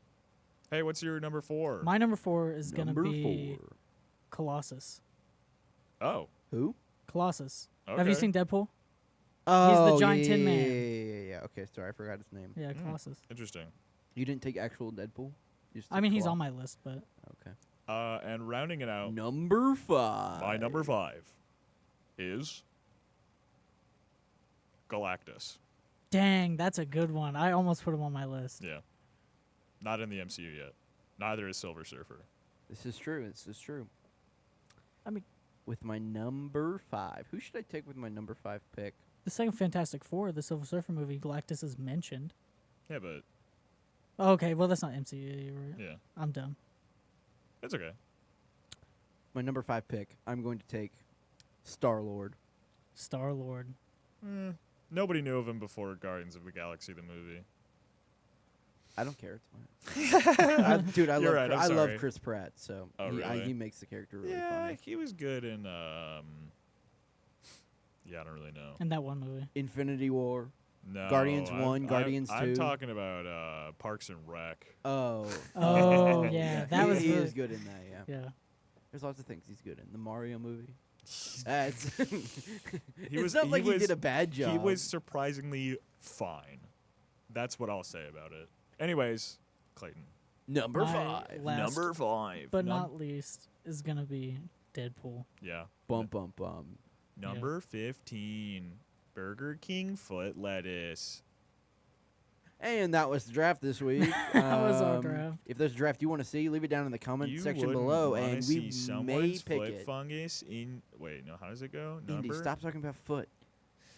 Hey, what's your number 4? My number 4 is gonna Number be 4. Colossus. Oh. Who? Colossus. Okay. Have you seen Deadpool? Oh, giant yeah, Tin Man. Yeah. Okay, sorry, I forgot his name. Yeah, Colossus. Interesting. You didn't take actual Deadpool? You just I took mean, he's Claw? on my list, but Okay. And rounding it out, Number 5. my number 5 is Galactus. dang, that's a good one. I almost put him on my list. Yeah. Not in the MCU yet. Neither is Silver Surfer. This is true. This is true. I mean, With my number 5. Who should I take with my number 5 pick? the second Fantastic Four, the Silver Surfer movie, Galactus is mentioned. Yeah, but Okay, well that's not MCU. You're right. Yeah, I'm dumb. it's okay. My number 5 pick, I'm going to take Star-Lord. Star-Lord. Nobody knew of him before Guardians of the Galaxy, the movie. I don't care. It's fine. Dude, I You're love right, I'm I love sorry. Chris Pratt, so Oh, really? he makes the character really Yeah, funny. he was good in. Yeah, I don't really know. In that one movie. Infinity War. No, Guardians 1, Guardians I'm 2. talking about Parks and Rec. Oh. Oh yeah, that was he really, is good in that, yeah. Yeah. There's lots of things he's good in. The Mario movie. It's was- not he like he was- did a bad job. He was surprisingly fine. That's what I'll say about it. Anyways, Clayton. number My 5. last- Number 5. But not least is gonna be Deadpool. Yeah. Bum bum bum. Number 15. Burger King foot lettuce. And that was the draft this week. That was our draft. If there's a draft you want to see, leave it down in the comment You section wouldn't below, wanna and see we may someone's pick foot it. fungus in. Wait, no. How does it go? Indy, Number. stop talking about foot.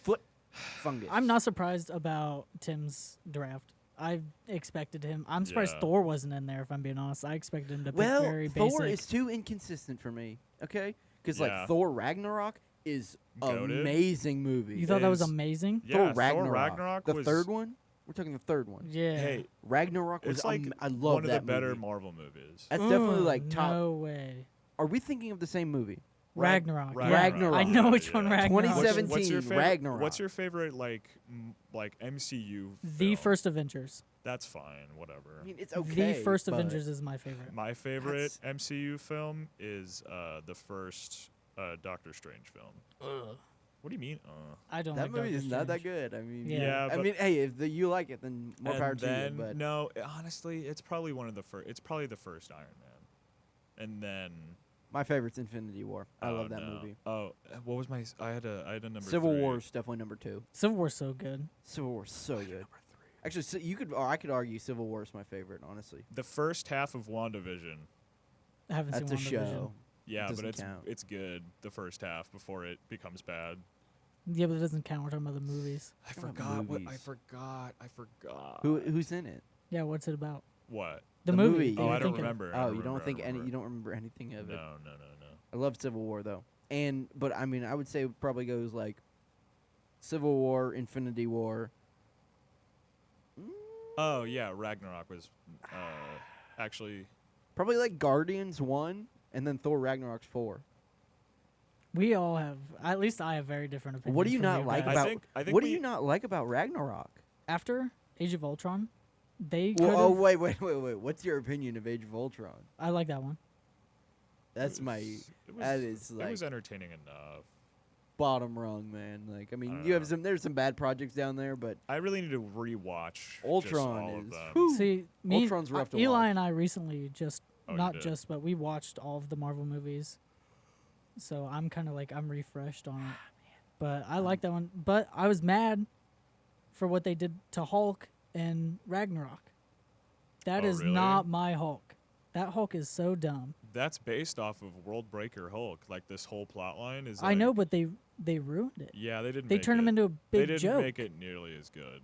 Foot fungus. I'm not surprised about Tim's draft. I expected him. I'm surprised Yeah. Thor wasn't in there. If I'm being honest, I expected him to pick Well, very Thor basic. is too inconsistent for me. Okay, because Yeah. like Thor Ragnarok is Goated. amazing movie. You thought that was is- amazing? Yeah, Thor Ragnarok. The was, third one. We're talking the third one. Yeah. Hey, Ragnarok was it's like I love one of that the better movie. Marvel movies. That's definitely like top. No way. Are we thinking of the same movie? Ragnarok. Yeah. Ragnarok. I know which one Yeah. Ragnarok. is. 2017 What's your favorite, Ragnarok. What's your favorite like MCU? The film? first Avengers. That's fine. Whatever. I mean, it's okay. The first but Avengers is my favorite. My favorite MCU film is the first Doctor Strange film. Ugh. What do you mean? I don't That like movie Doctor is not that Strange. good. I mean, Yeah. Yeah, I but- mean, hey, if you like it, then more power And to you. then But no, honestly, it's probably one of the first. It's probably the first Iron Man, and then my favorite's Infinity War. I oh, love that no. movie. Oh, what was my? I had a number. Civil 3. War's definitely number 2. Civil War's so good. Civil War's so good. Actually, so I could argue Civil War is my favorite. Honestly, The first half of WandaVision. I haven't that's a seen WandaVision. show. Yeah, but Doesn't count. it's good. The first half before it becomes bad. Yeah, but it doesn't count. We're talking about the movies. I Talking about forgot what I movies. forgot. Who's in it? Yeah, what's it about? What? The The movie. movie. that Oh, you're I don't thinking of. remember. I Oh, don't you don't remember, think I don't you don't remember anything of it. No. I love Civil War though, but I mean, I would say it probably goes like Civil War, Infinity War. Oh yeah, Ragnarok was actually. Probably like Guardians 1, and then Thor Ragnarok's 4. We all have, at least I have very different opinions. What do you from not like guys. about? I think What do we- you not like about Ragnarok? After Age of Ultron, they could Well, have. wait. What's your opinion of Age of Ultron? I like that one. That's my It was, that is it like was entertaining enough. bottom rung, man. Like I mean, I you have know. there's some bad projects down there, but I really need to rewatch just Ultron all of is- them. whew. See, me, Ultron's rough to Eli watch. and I recently just, Oh, you not did? just, but we watched all of the Marvel movies. So I'm kind of like, I'm refreshed on it. But I like that one. But I was mad for what they did to Hulk in Ragnarok. That Oh, is really? not my Hulk. That Hulk is so dumb. That's based off of World Breaker Hulk. Like this whole plot line is. I like- know, but they ruined it. Yeah, they didn't. They make turned it, him into a They big didn't joke. make it nearly as good.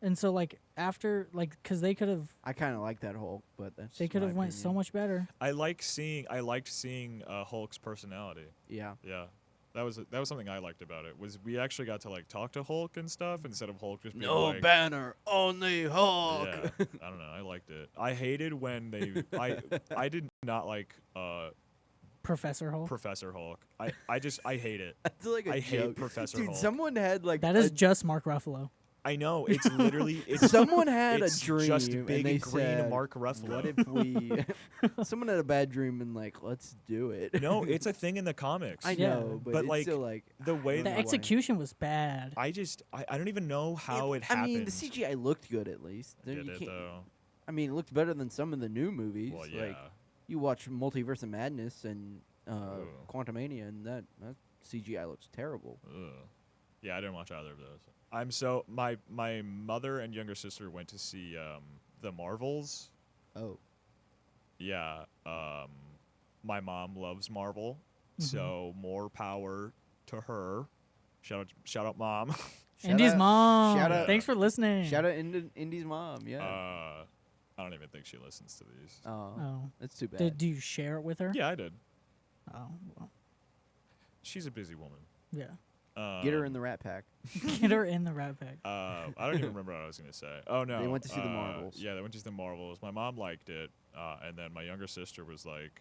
And so like after like cuz they could have I kind of like that Hulk, but that's they just could my have went so opinion. much better. I liked seeing Hulk's personality. Yeah, Yeah, that was something I liked about it. Was we actually got to like talk to Hulk and stuff instead of Hulk just being like. banner, only Hulk. Yeah, I don't know. I liked it. I hated when they. I did not like Professor Hulk. Professor Hulk. I hate it. That's like a I hate joke. Professor Dude, Hulk. someone had like That is a- just Mark Ruffalo. I know it's literally it's someone had a it's dream just and big they green said, Mark Ruffalo. "What if we?" Someone had a bad dream and like, let's do it. No, it's a thing in the comics. I Yeah. know, but, But, it's like, still like the way I don't The know why. execution was bad. I don't even know how it happened. I mean, the CGI looked good at least. There- Did you it can't- though? I mean, it looked better than some of the new movies. Well, yeah. Like you watch Multiverse of Madness and Ugh. Quantumania, and that CGI looks terrible. Ugh. Yeah, I didn't watch either of those. I'm so my mother and younger sister went to see the Marvels. Oh, Yeah, my mom loves Marvel, so more power to her. Shout out, mom. Shout Indy's out- mom. shout out- Thanks for listening. shout out Indy's mom. Yeah. don't even think she listens to these. Oh. That's too bad. Do you share it with her? Yeah, I did. Oh, well, She's a busy woman. yeah. Get her in the Rat Pack. Get her in the Rat Pack. I don't even remember what I was gonna say. Oh no, They went to see the Marvels. Yeah, they went to see the Marvels. My mom liked it, and then my younger sister was like,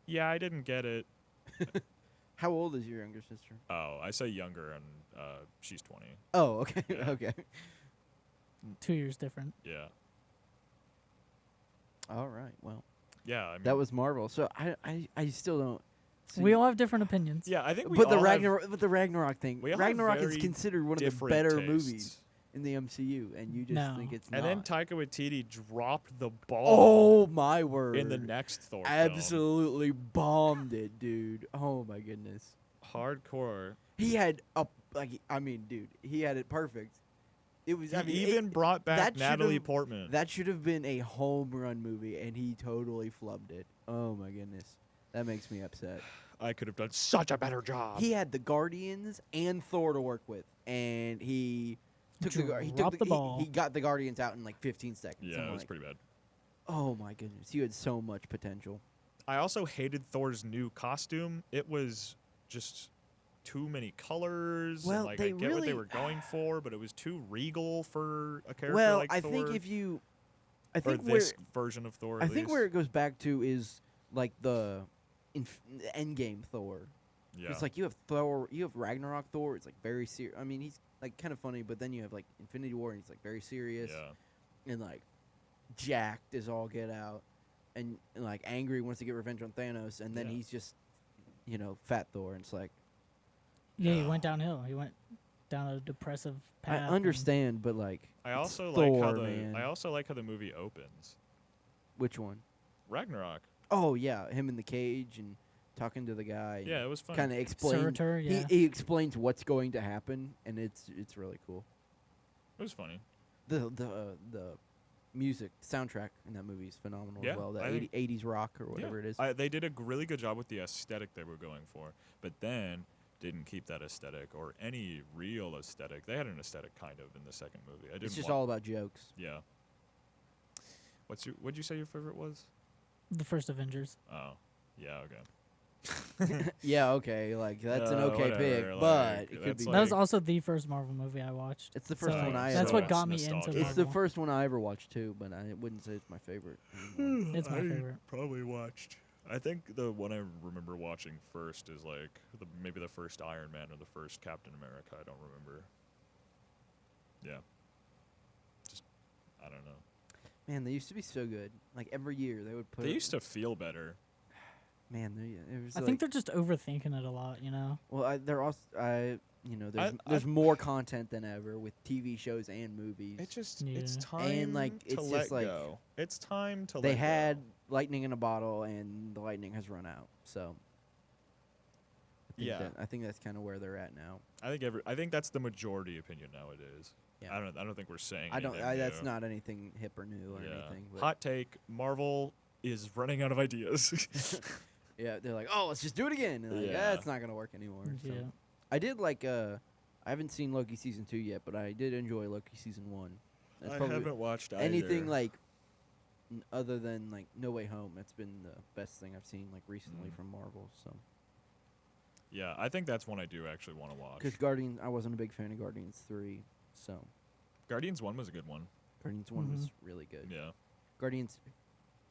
"Yeah, I didn't get it." How old is your younger sister? Oh, I say younger, and she's 20. Oh, okay, Yeah. okay. 2 years different. Yeah, All right. Well, yeah. I mean, that was Marvel. So I still don't. See, We all have different opinions. Yeah, I think we but the all have Ragnarok thing. we all have Ragnarok is very considered one of the different better tastes. movies in the MCU, and you just No. think it's And not. then Taika Waititi dropped the ball. Oh my word! In the next Thor film. absolutely bombed it, dude. Oh my goodness. Hardcore. He had dude, he had it perfect. It was. He I mean, even brought back that Natalie should've- Portman. That should have been a home run movie, and he totally flubbed it. Oh my goodness, that makes me upset. I could have done such a better job. He had the Guardians and Thor to work with, and he took Dropped the ball. He got the Guardians out in like 15 seconds. yeah, I'm it was like, pretty bad. oh my goodness, you had so much potential. I also hated Thor's new costume. It was just too many colors. Well, and, like, they I get what they really- were going for, but it was too regal for a character Well, like I Thor. think if you, I or think where this version of Thor. I at think least. where it goes back to is like the Endgame Thor. Yeah. It's like you have Thor, you have Ragnarok Thor. It's like very serious. I mean, he's like kind of funny, but then you have like Infinity War, and he's like very serious yeah. and like jacked as all get out, and like angry, wants to get revenge on Thanos, and then Yeah. he's just, fat Thor. And it's like Yeah, he went downhill. He went down a depressive path. I and- understand, but like I it's also Thor, like how man. I also like how the movie opens. Which one? Ragnarok. Oh yeah, him in the cage and talking to the guy. Yeah, it was fun. Kind of explain. Surtur, yeah. He explains what's going to happen, and it's really cool. It was funny. The music soundtrack in that movie is phenomenal Yeah, as well. The I think- 80s rock or whatever it is. They did a really good job with the aesthetic they were going for, but then didn't keep that aesthetic or any real aesthetic. They had an aesthetic kind of in the second movie. I didn't. It's just want- all about jokes. Yeah. What'd you say your favorite was? The first Avengers. Oh, yeah. Okay. Yeah, okay, like that's an okay pick, whatever, but like, it could that's be. That was like- also the first Marvel movie I watched. It's the first So one I That's ever what got me nostalgia. into It's Marvel. the first one I ever watched too, but I wouldn't say it's my favorite. anymore. It's my favorite. Probably watched. I think the one I remember watching first is like maybe the first Iron Man or the first Captain America. I don't remember. Yeah. Just I don't know. Man, they used to be so good. Like every year they would put. They used to feel better. Man, it was I like, think they're just overthinking it a lot, you know? well, they're also there's I- more content than ever with TV shows and movies. It's Yeah. time And, like, to it's let just, like, go. It's time to They let had go. lightning in a bottle, and the lightning has run out. So. Yeah. I think that's kind of where they're at now. I think that's the majority opinion nowadays. Yeah. I don't think we're saying I don't. anything That's new. not anything hip or new or anything. But Hot take: Marvel is running out of ideas. yeah, they're like, oh, let's just do it again. And like, Yeah. it's not gonna work anymore. So. Yeah. I did like. I haven't seen Loki season 2 yet, but I did enjoy Loki season 1. That's I probably haven't watched anything either. like other than like No Way Home. That's been the best thing I've seen like recently from Marvel. So Yeah, I think that's one I do actually want to watch. because Guardian, I wasn't a big fan of Guardians 3. So Guardians 1 was a good one. Guardians 1 was really good. Yeah. Guardians,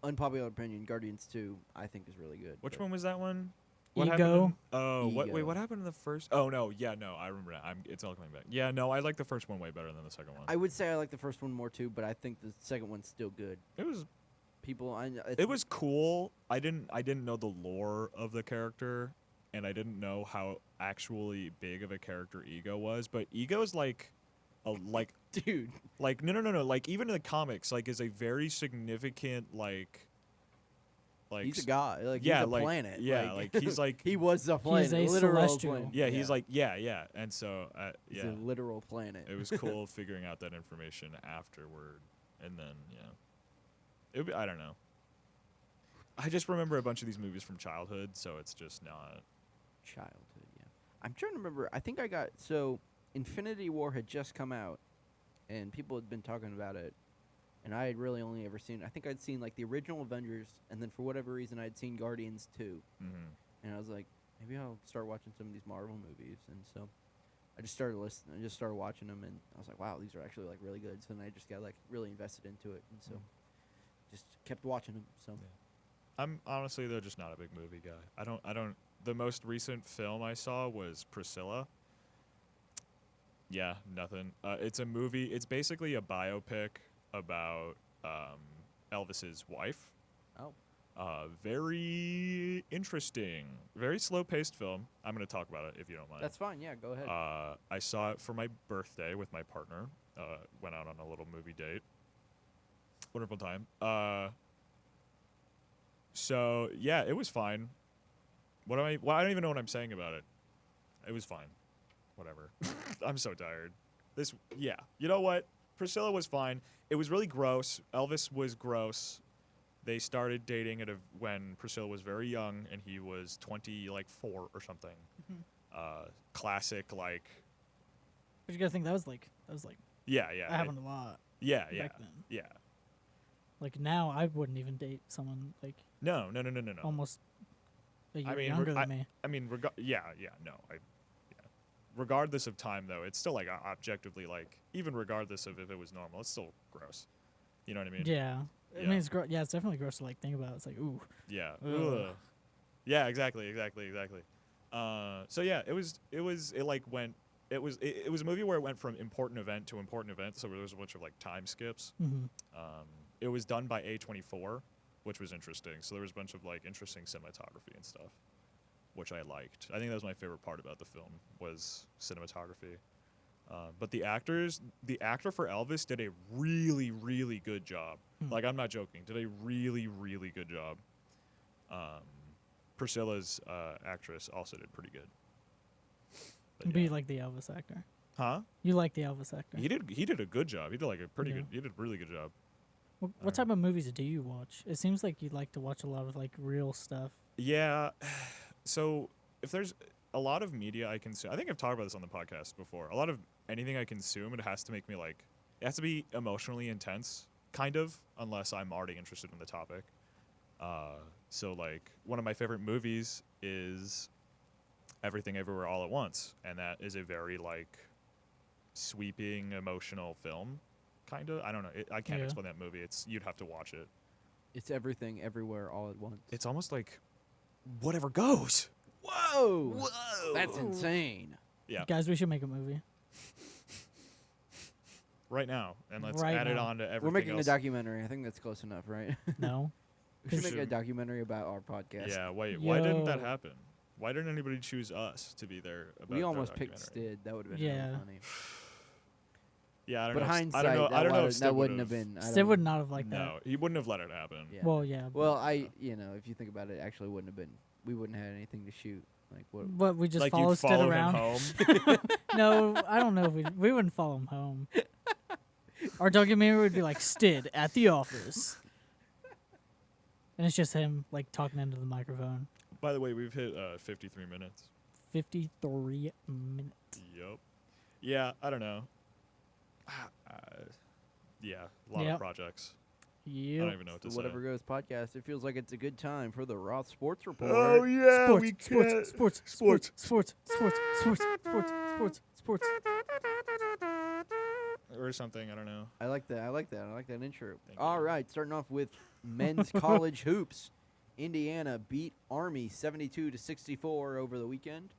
unpopular opinion, Guardians 2 I think is really good. Which but one was that one? Ego. happened in- Wait, Ego. what happened in the first? Oh no, yeah, no, I remember that. It's all coming back. Yeah, no, I like the first one way better than the second one. I would say I like the first one more too, but I think the second one's still good. It was People, it was cool. I didn't know the lore of the character, and I didn't know how actually big of a character Ego was. But Ego's like dude. no. Like even in the comics, like is a very significant like. He's a god. Like yeah, he's a like, planet. Yeah, like he's like he was a planet. a literal celestial. planet. yeah, he's like yeah, and so He's yeah, a literal planet. it was cool figuring out that information afterward, and then I don't know. I just remember a bunch of these movies from childhood, so it's just not. Childhood, yeah. I'm trying to remember. I think Infinity War had just come out, and people had been talking about it and I had really only ever seen. I think I'd seen like the original Avengers, and then for whatever reason I'd seen Guardians 2, and I was like, maybe I'll start watching some of these Marvel movies, and so I just started listening. I just started watching them, and I was like, wow, these are actually like really good. So then I just got like really invested into it, and so just kept watching them. So. Yeah. I'm honestly though just not a big movie guy. I don't. The most recent film I saw was Priscilla. Yeah, nothing. It's a movie. It's basically a biopic about Elvis's wife. Oh. Very interesting. Very slow-paced film. I'm going to talk about it if you don't mind. That's fine. Yeah, go ahead. I saw it for my birthday with my partner. Went out on a little movie date. Wonderful time. So yeah, it was fine. Well, I don't even know what I'm saying about it. It was fine. Whatever. I'm so tired. Yeah. You know what? Priscilla was fine. It was really gross. Elvis was gross. They started dating when Priscilla was very young, and he was 24 or something. Classic, like. But you gotta think that was like. Yeah. That happened a lot. Yeah. Back then. Yeah. Like now, I wouldn't even date someone like. No. Almost a year younger than me. I mean, regardless of time, though, it's still like objectively, like, even regardless of if it was normal, it's still gross. You know what I mean? Yeah. I Yeah. mean, it's gross. Yeah, it's definitely gross to like think about. It's like, ooh. Yeah. Ugh. Ugh. Yeah. Exactly. So yeah, it was a movie where it went from important event to important event. So there was a bunch of like time skips. Mm-hmm. It was done by A24, which was interesting. So there was a bunch of like interesting cinematography and stuff, which I liked. I think that was my favorite part about the film was cinematography. But the actor for Elvis did a really, really good job. Like, I'm not joking. Did a really, really good job. Priscilla's actress also did pretty good. But you like the Elvis actor. Huh? You like the Elvis actor. He did a good job. He did like a pretty Yeah. good. He did a really good job. What type of movies do you watch? It seems like you like to watch a lot of like real stuff. Yeah. So if there's a lot of media I consume, I think I've talked about this on the podcast before. A lot of anything I consume, it has to make me like, it has to be emotionally intense, kind of, unless I'm already interested in the topic. So like one of my favorite movies is Everything Everywhere All at Once, and that is a very like sweeping emotional film, kind of. I don't know. I can't explain that movie. You'd have to watch it. It's everything, everywhere, all at once. It's almost like whatever goes. Whoa! That's insane. Yeah. Guys, we should make a movie. Right now, and let's Right add it now. on to everything We're making else. a documentary. I think that's close enough, right? No. We should make a Should- documentary about our podcast. Yeah, wait. Why didn't that Yo. happen? Why didn't anybody choose us to be there? About We their almost picked documentary? Stid. That would have been Yeah. really funny. Yeah, I don't But know. hindsight, I don't know. If that Stid wouldn't have been. I Steve don't- would not have liked No, he wouldn't have let it happen. Yeah. that. Well, yeah. Well, if you think about it, actually wouldn't have been. We wouldn't have had anything to shoot. Like what? But we just Like follow you'd Stid follow around. him home. No, I don't know if we wouldn't follow him home. Our documentary would be like Stid at the office. And it's just him like talking into the microphone. By the way, we've hit 53 minutes. 53 minutes. Yep. Yeah, I don't know. Yeah, a lot Yep. of projects. I don't Yep. even know what The to Whatever say. Goes podcast. It feels like it's a good time for the Roth Sports Report. Oh yeah, Sports, we sports, can. sports, sports, sports, sports, sports, sports, sports, sports. Or something. I don't know. I like that. I like that intro. Thank All you. right, starting off with men's college hoops. Indiana beat Army 72-64 over the weekend.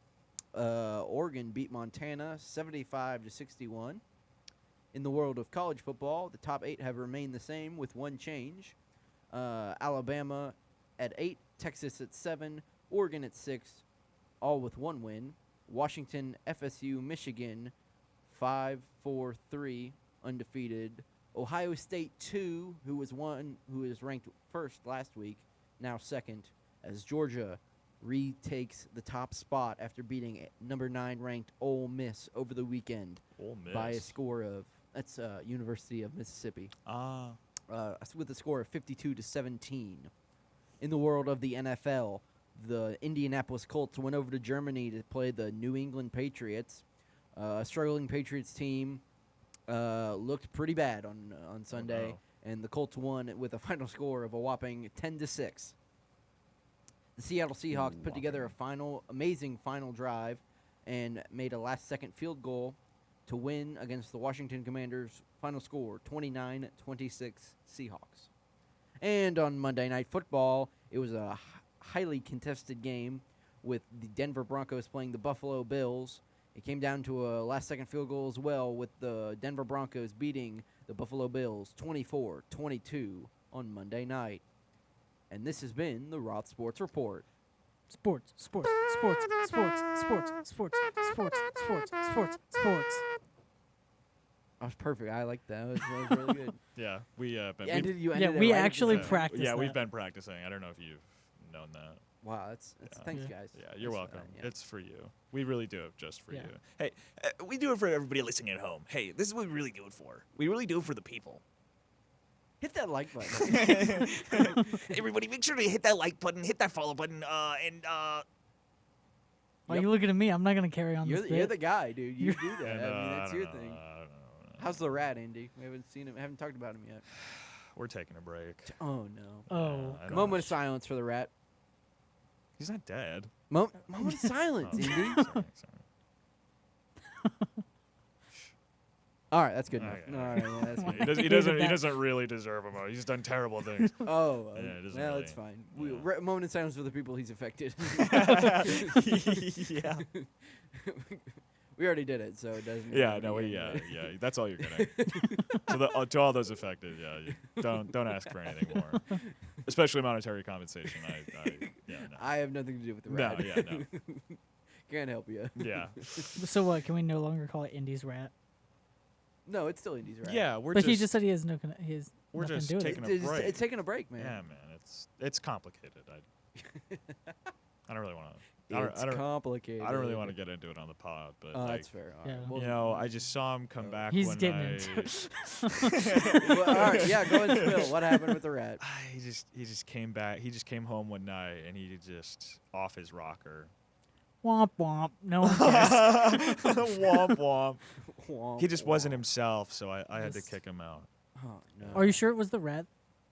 Oregon beat Montana 75-61. In the world of college football, the top 8 have remained the same with one change. Alabama at 8, Texas at 7, Oregon at 6, all with one win. Washington, FSU, Michigan 5-4-3 undefeated. Ohio State 2, who is ranked first last week, now second, as Georgia retakes the top spot after beating number 9 ranked Ole Miss over the weekend Ole Miss. by a score of University of Mississippi with a score of 52-17. In the world of the NFL, the Indianapolis Colts went over to Germany to play the New England Patriots. A struggling Patriots team looked pretty bad on Sunday, and the Colts won with a final score of a whopping 10-6. The Seattle Seahawks put together a amazing final drive and made a last-second field goal to win against the Washington Commanders. Final score, 29-26 Seahawks. And on Monday Night Football, it was a highly contested game with the Denver Broncos playing the Buffalo Bills. It came down to a last-second field goal as well, with the Denver Broncos beating the Buffalo Bills 24-22 on Monday night. And this has been the Roth Sports Report. Sports. That was perfect. I like that. That was really good. Yeah, we been, You we- ended it Yeah, right we at the actually end. practiced yeah, we've that. been practicing. I don't know if you've known that. Wow, that's Yeah. thanks, Yeah. guys. Yeah, you're That's, welcome. yeah. It's for you. We really do it just for Yeah. you. Hey, we do it for everybody listening at home. Hey, this is what we really do it for. We really do it for the people. Hit that like button. Everybody, make sure to hit that like button, hit that follow button, and Why are you looking at me? I'm not gonna carry on You're this the, you're bit. the guy, dude. You do that. And, I mean, that's I your don't know, thing. I don't know. How's the rat, Indy? We haven't seen him. Haven't talked about him yet. We're taking a break. Oh no. Oh, I don't Moment know. of silence for the rat. He's not dead. Moment of silence, Oh, Indy. sorry. All right, that's good enough. Okay. All right, yeah, that's good. He doesn't. He doesn't really deserve a moment. He's done terrible things. Oh, Yeah, it doesn't well, really- it's fine. yeah. Moment of silence for the people he's affected. Yeah. We already did it, so it doesn't. Yeah. matter No. again. Yeah. That's all you're getting. To all those affected. Yeah. Don't ask for anything more, especially monetary compensation. Yeah. No. I have nothing to do with the No. rat. Yeah. No. Can't help you. Yeah. so what? Can we no longer call it Indy's rat? No, it's still Indy's rat. Yeah. We're But just. he just said he has no. He has We're nothing just to do with taking it. a It's, break. it's taking a break, man. Yeah, man. It's complicated. I don't really want to. It's complicated. I don't really want to get into it on the pod, but Oh, like, that's fair. All right. Yeah. Well, you know, I just saw him come back. He's when getting I, into it. well, all right, yeah, go and spill. What happened with the rat? He just came back. He just came home one night and he just off his rocker. Womp womp. No one cares. Womp womp. Womp, He just wasn't womp. himself, so I had to Just- kick him out. Oh, no. Are you sure it was the rat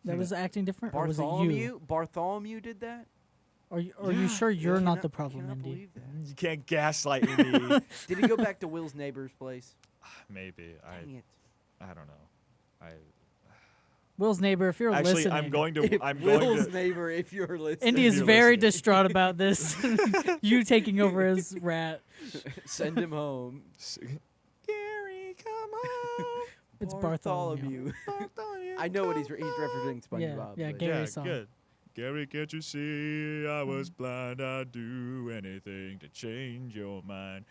that was acting different, or was it you? Bartholomew did that? Are you sure you're not the I problem, cannot Indy? believe that. You can't gaslight me. Did he go back to Will's neighbor's place? Maybe Dang it. I don't know. Will's neighbor, if you're Actually, listening, I'm going to. If I'm going Will's to. neighbor, if you're listening. Indy is you're very listening. distraught about this. You taking over as rat. Send him home. Gary, come home. It's Bartholomew. I know what he's referencing SpongeBob. yeah, but- Gary Yeah, song. good. Gary, can't you see I was blind? I'd do anything to change your mind.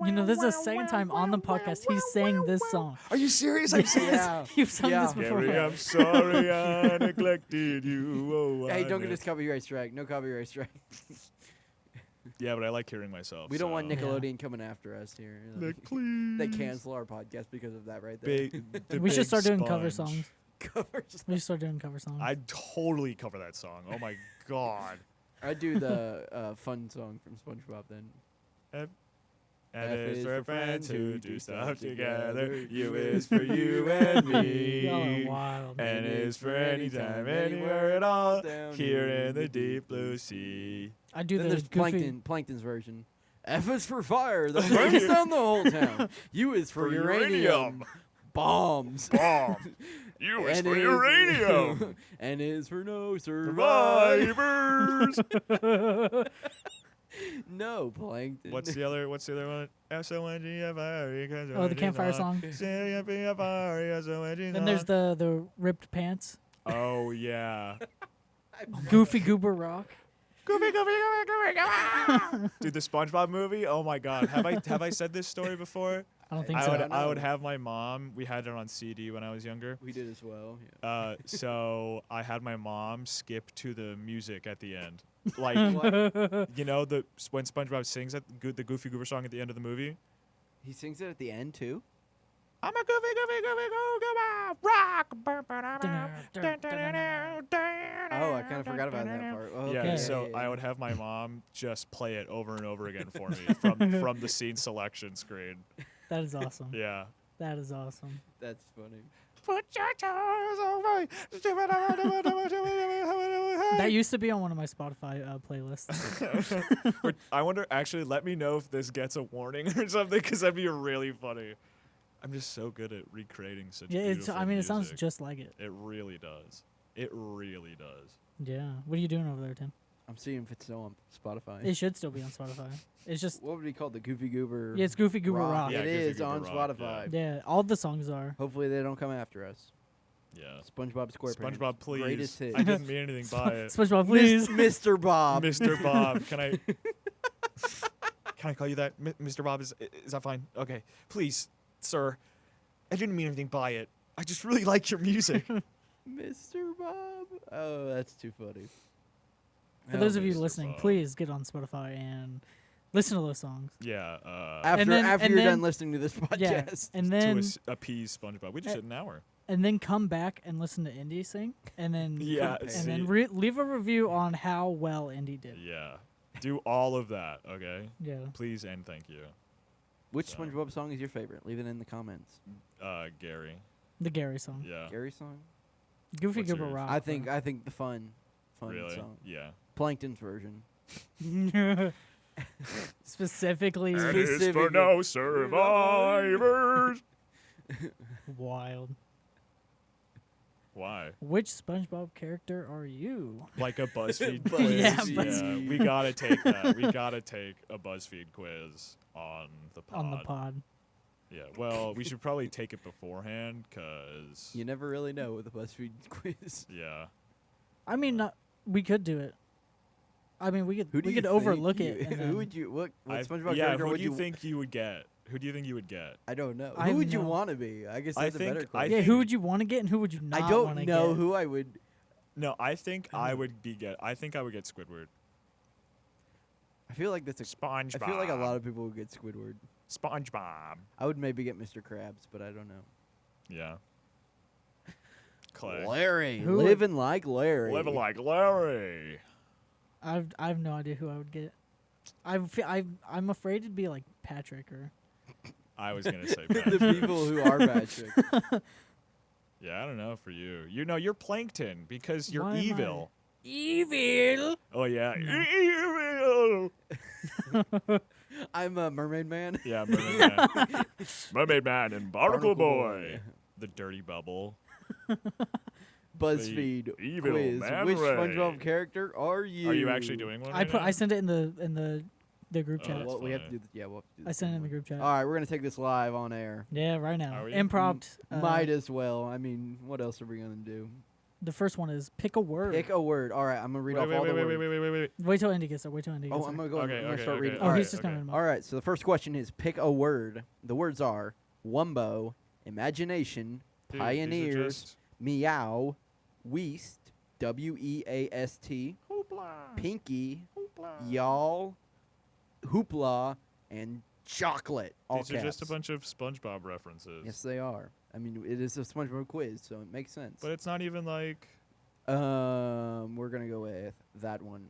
You know, this is the second time on the podcast he sang this song. Are you serious? I'm serious. Yeah. You've sung Yeah. this before. Gary, I'm sorry I neglected you. Oh, Hey, I don't get ne- us copyright strike. No copyright strike. Yeah, but I like hearing myself. We don't want so- Nickelodeon coming after us here. Nick, please. They cancel our podcast because of that right there. The We should big start doing cover sponge. songs. Covers. We should start doing cover songs. I'd totally cover that song. Oh my god. I do the fun song from SpongeBob then. And F it's is for for friends friends who who do do stuff stuff together. together. U is for you and me. Y'all are wild. And is for anytime, anywhere at all. Here in the deep blue sea. I do Then the there's goofy. Plankton's version. F is for fire that burns down the whole town. U is for uranium. Bombs. Bomb. U is N for uranium. N is for no survivors. Survivors. No, Plankton. What's the other one? S-O-N-G-F-I-R-E. Oh, the campfire song. Then Then there's the ripped pants. Oh yeah. Goofy Goober Rock. Goofy, goofy, goofy, goofy, goofy. Dude, the SpongeBob movie. Oh my God, have I said this story before? I don't think I so. would have my mom. We had it on CD when I was younger. We did as well. Yeah. So I had my mom skip to the music at the end, like What? you know when SpongeBob sings the Goofy Goober song at the end of the movie. He sings it at the end too. I'm a goofy, goofy, goofy, rock. Oh, I kind of forgot about that part. Oh, Yeah, Okay. so I would have my mom just play it over and over again for me from the scene selection screen. That is awesome. Yeah. That is awesome. That's funny. put your toes away. That used to be on one of my Spotify playlists. I wonder, actually, let me know if this gets a warning or something, because that'd be really funny. I'm just so good at recreating such Yeah, beautiful I mean, it sounds music. just like it. It really does. It really does. Yeah. What are you doing over there, Tim? I'm seeing if it's still on Spotify. It should still be on Spotify. It's just What would be called? The Goofy Goober. yeah, it's Goofy Goober Rock. Yeah, It Goofy is Goober on Rock, Spotify. Yeah, all the songs are. Hopefully they don't come after us. Yeah. SpongeBob SquarePants. SpongeBob, please. Greatest hit. I didn't mean anything by it. SpongeBob, please. Mr. Bob. Mr. Bob, can I call you that? Mr. Bob, is that fine? Okay. Please, sir. I didn't mean anything by it. I just really like your music. Mr. Bob. Oh, that's too funny. For those of you Mr. listening, Bob. please get on Spotify and listen to those songs. Yeah. After then- after and you're then- done listening to this Yeah, podcast. and to then appease SpongeBob. We just did an hour. come back and listen to Indy sing, and then Yeah, and see. then leave a review on how well Indy did. Yeah. Do all of that, okay? Yeah. Please and thank you. Which So. SpongeBob song is your favorite? Leave it in the comments. Gary. The Gary song. Yeah. Gary song? Goofy What's Goober yours? Rock. I think the fun Really? song. Yeah. Plankton's version. Specifically And it's for Specifically. no survivors. wild. Why? Which SpongeBob character are you? Like a BuzzFeed BuzzFeed. quiz. Yeah, Yeah, BuzzFeed. we gotta take that. We gotta take a BuzzFeed quiz on the pod. On the pod. Yeah. Well, we should probably take it beforehand, cause You never really know with a BuzzFeed quiz. yeah. I mean, we could do it. I mean, we could Who do we you could think overlook you- it. And Who then- would you what SpongeBob yeah. character Who would do you think you would get? Who do you think you would get? I don't know. I Who would you know. want to be? I guess I that's a better think- question. yeah, think- who would you want to get and who would you not I want don't to know get? who I would. No, I think I I don't- would I think I would get Squidward. I feel like that's a. SpongeBob. I feel like a lot of people would get Squidward. SpongeBob. I would maybe get Mr. Krabs, but I don't know. Yeah. Clay. Larry, Who would- living like Larry. Living like Larry. I've no idea who I would get. I'm afraid it'd be like Patrick or. I was gonna say the Patrick. people who are Patrick. Yeah, I don't know for you. You know, you're Plankton because you're Why am I- evil. Evil. Oh yeah, No. evil. I'm a mermaid man. Yeah, Mermaid Man. Mermaid Man and Barnacle Barnacle Boy. The Dirty Bubble. BuzzFeed evil quiz. man Which Ray. SpongeBob character are you? Are you actually doing one? I right put. now? I sent it in the group Oh, chat. that's Well, we have to funny. do this. Yeah, we'll have to do I this sent it in the anyway. group chat. All right, we're gonna take this live on air. Yeah, right now. Are we? Improv. Might as well. I mean, what else are we gonna do? The first one is pick a word. Pick a word. All right, I'm gonna read off all the words. Wait till Indy gets there. Wait till Indy gets Oh, there. I'm gonna go. Okay, I'm gonna okay, start okay. reading. Oh, All he's right. just coming. All right. So the first question is pick a word. The words are Wumbo, imagination, Dude, these are pioneers, just- meow, weast, WEAST, Hoopla. pinky, Hoopla. y'all, hoopla, and chocolate. All These are just a caps. bunch of SpongeBob references. Yes, they are. I mean, it is a SpongeBob quiz, so it makes sense. But it's not even like. We're gonna go with that one.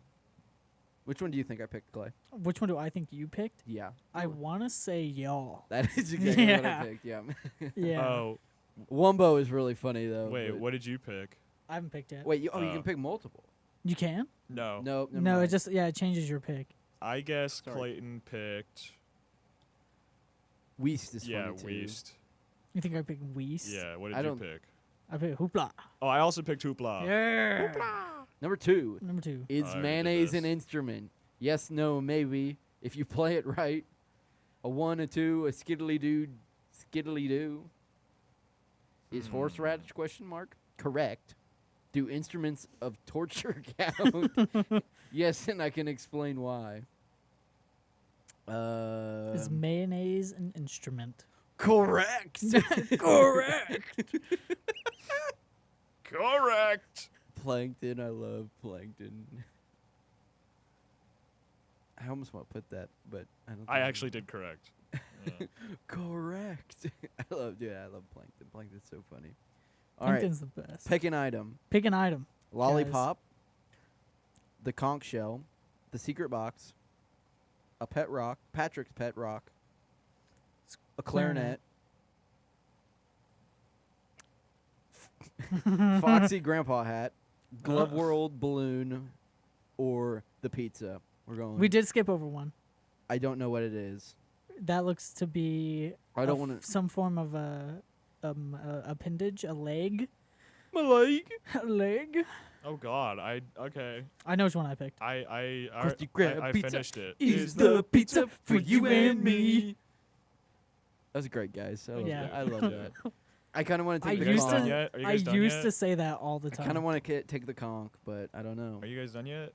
Which one do you think I picked, Clay? Which one do I think you picked? Yeah, I want to say y'all. that is exactly what I Yeah. picked. Yeah. Yeah. Oh, Wumbo is really funny though. wait. but- What did you pick? I haven't picked yet. Wait, you Oh. can pick multiple. You can? No. No, never No, it mind. just it changes your pick. I guess Sorry. Clayton picked. Weast is Yeah, funny too. Weast. You think I picked Weast? Yeah. What I did you don't- pick? I picked Hoopla. Oh, I also picked Hoopla. Yeah. Number 2 Number 2. is I already did mayonnaise an this. instrument? Yes, no, maybe. If you play it right, a 1, a 2, a skiddly doo. Is horseradish question mark correct? Do instruments of torture count? Yes, and I can explain why. Is mayonnaise an instrument? Correct. Correct. Correct. Plankton, I love plankton. I almost want to put that, but I don't. I think actually did correct. Yeah. Correct. I love plankton. Plankton's so funny. All right, Plankton's the best. pick an item: Pick an item. lollipop, the conch shell, the secret box, a pet rock, Patrick's pet rock, a clarinet, Foxy Grandpa hat, Glove World balloon, or the pizza. We're going. We did skip over one. I don't know what it is. That looks to be I don't want to. some form of a appendage, a leg. My leg. A leg. Oh God, okay. I know which one I picked. I Krusty Krab I pizza finished it. Is the pizza for you and me? That was great, guys. I love Yeah. that. I love that. I kind of want to I take Are the you used guys done conch. to. yet? Are you I guys done used yet? to say that all the I time. kind of want to take the conch, but I don't know. Are you guys done yet?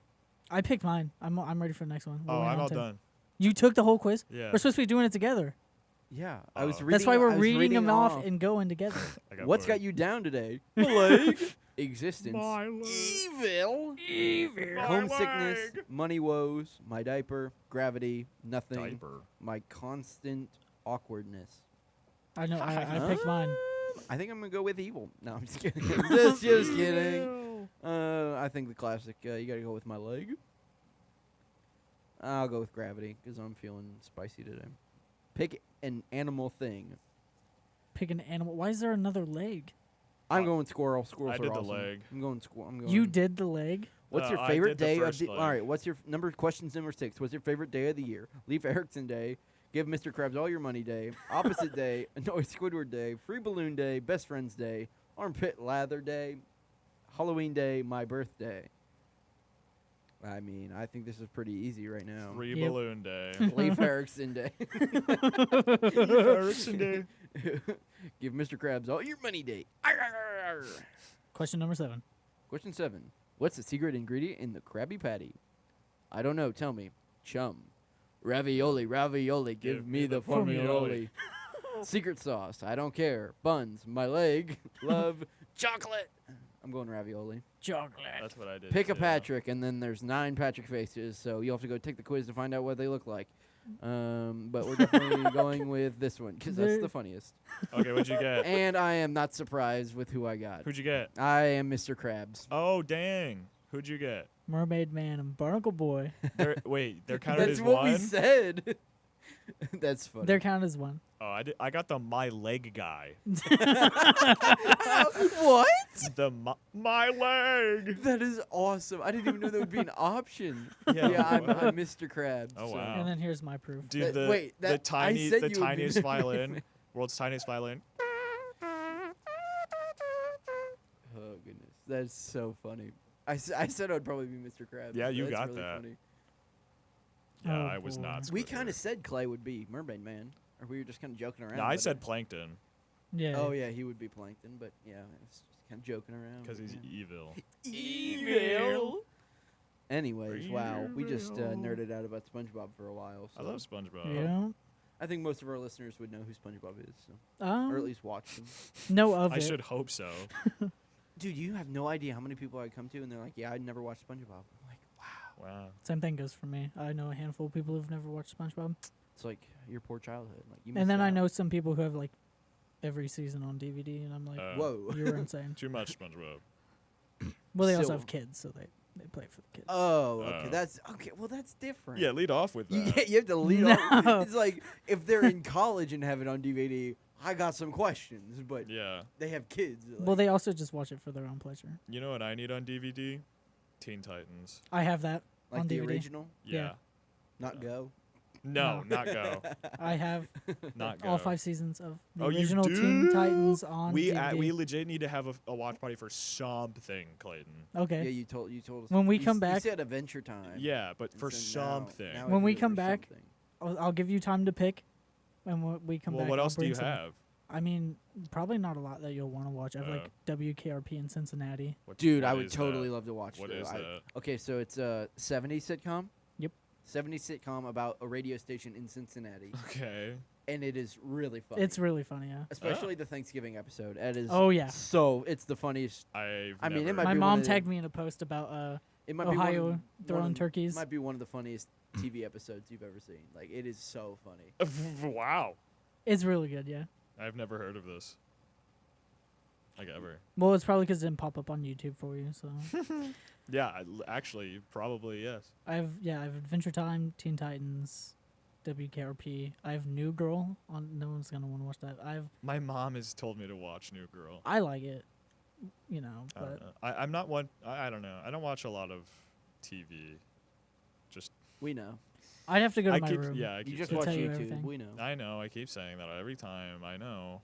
I picked mine. I'm ready for the next one. We're Oh, waiting I'm on all Tim. done. You took the whole quiz. Yeah. We're supposed to be doing it together. Yeah, I was Oh. reading. That's why I we're was reading them off. off and going together. I got What's bored. got you down today? My leg. Existence. My leg. Evil. My Homesickness. leg. Money woes. My diaper. Gravity. Nothing. Diaper. My constant awkwardness. I know. I picked mine. I think I'm gonna go with evil. No, I'm just kidding. just kidding. I think the classic. You gotta go with my leg. I'll go with gravity because I'm feeling spicy today. Pick an animal thing. Pick an animal. Why is there another leg? I'm going squirrel. Squirrels I are did the awesome. leg. I'm going squirrel. I'm going. You did the leg. What's your I favorite did the day of first the? leg. All right. What's your questions number 6? What's your favorite day of the year? Leif Erikson Day. Give Mr. Krabs all your money day. Opposite day. Annoy Squidward Day. Free balloon day. Best friends day. Armpit lather day. Halloween day. My birthday. I mean, I think this is pretty easy right now. Free Yep. balloon day. Leif Erikson Day. Erikson Day. Give Mr. Krabs all your money day. Question number 7. Question 7. What's the secret ingredient in the Krabby Patty? I don't know. Tell me. Chum. Ravioli, ravioli. Give me the formioli. Secret sauce. I don't care. Buns. My leg. Love. Chocolate. I'm going ravioli. Chocolate. That's what I did. Pick a too. Patrick, and then there's 9 Patrick faces, so you'll have to go take the quiz to find out what they look like. But we're definitely going with this one because that's There- the funniest. Okay, what'd you get? And I am not surprised with who I got. Who'd you get? I am Mr. Krabs. Oh, dang. Who'd you get? Mermaid Man and Barnacle Boy. Wait, they're counted That's as what one? we said. That's funny. They're counted as one. Oh, I got the my leg guy. What? The my leg. That is awesome. I didn't even know that would be an option. Yeah, I'm what? Mr. Krabs. Oh, so- wow. And then here's my proof. Dude, wait, the that- I said you would be tiniest the- violin, world's tiniest violin. Oh goodness, that's so funny. I said I'd probably be Mr. Krabs. Yeah, you That's got really that. Funny. Yeah, Oh, I was boy. not. We Squidward. kind of said Clay would be Mermaid Man, or we were just kind of joking around. No, I about said it. plankton Yeah. Oh yeah, he would be Plankton, but yeah, it's just kind of joking around. because he's yeah. evil. Evil. Anyways, wow, we just Evil. nerded out about SpongeBob for a while. So I love SpongeBob. Yeah. I think most of our listeners would know who SpongeBob is, so, Um, or at least watch them. no of I it. should hope so. Dude, you have no idea how many people I come to, and they're like, "Yeah, I'd never watched SpongeBob." I'm like, wow, Wow. Same thing goes for me. I know a handful of people who've never watched SpongeBob. it's like your poor childhood. Like you. And then missed I out. know some people who have like every season on DVD, and I'm like, Whoa. you were insane. Too much SpongeBob. Well, they also So- have kids, so they play for the kids. Oh, okay. Oh. That's okay. Well, that's different. Yeah, lead off with You, that. you have to lead No. off. It's like if they're in college and have it on DVD, I got some questions, but Yeah. they have kids. Like, Well, they also just watch it for their own pleasure. You know what I need on DVD? Teen Titans. I have that like on the DVD. original, Yeah. not Yeah. Go. No, No. not Go. I have Not Go. all 5 seasons of the Oh, you original Teen do? Titans on we DVD. we legit need to have a watch party for something, Clayton. Okay. Yeah, you told us When we you come you back- said Adventure Time. Yeah, but And for so now- something. now When I we do it come for back, something. I'll give you time to pick. And when we come Well, back, what I'll else do bring you some. have? I mean, probably not a lot that you'll want to watch. I have like WKRP in Cincinnati. Dude, what I would is totally that? love to watch What that. is that? Okay, so it's a 70s sitcom. Yep. 70s sitcom about a radio station in Cincinnati, Okay. and it is really funny. It's really funny, yeah. especially the Thanksgiving episode. It is. Oh, yeah. So it's the funniest. I've I mean, it never- might My be one mom of the- tagged me in a post about It might Ohio be one throwing of, turkeys. Might be one of the funniest TV episodes you've ever seen. Like it is so funny. Wow. It's really good, yeah. I've never heard of this. Like ever. Well, it's probably because it didn't pop up on YouTube for you. So Yeah, actually, probably yes. I have Adventure Time, Teen Titans, WKRP. I have New Girl on. No one's gonna want to watch that. My mom has told me to watch New Girl. I like it. you know. I don't But know. I'm not one. I don't know. I don't watch a lot of TV. Just We know. I'd have to go to I my keep room. yeah. I You keep just saying- watch tell you YouTube. everything. We know. I know. I keep saying that every time. I know.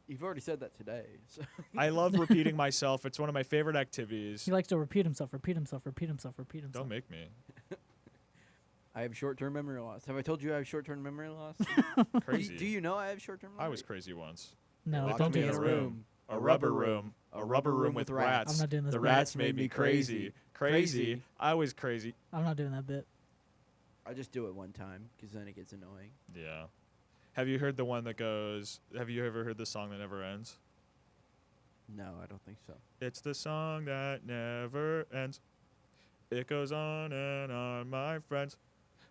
You've already said that today. So. I love repeating myself. It's one of my favorite activities. He likes to repeat himself, repeat himself, repeat himself, repeat himself. Don't make me. I have short-term memory loss. Have I told you I have short-term memory loss? Crazy. Do you know I have short-term memory? I was crazy once. No, Locked don't me do in this. a room. A rubber room. A rubber room with rats. I'm not doing this The bit. rats made me crazy. Crazy. I was crazy. I'm not doing that bit. I just do it one time because then it gets annoying. Yeah. Have you heard the one that goes? Have you ever heard the song that never ends? No, I don't think so. It's the song that never ends. It goes on and on, my friends.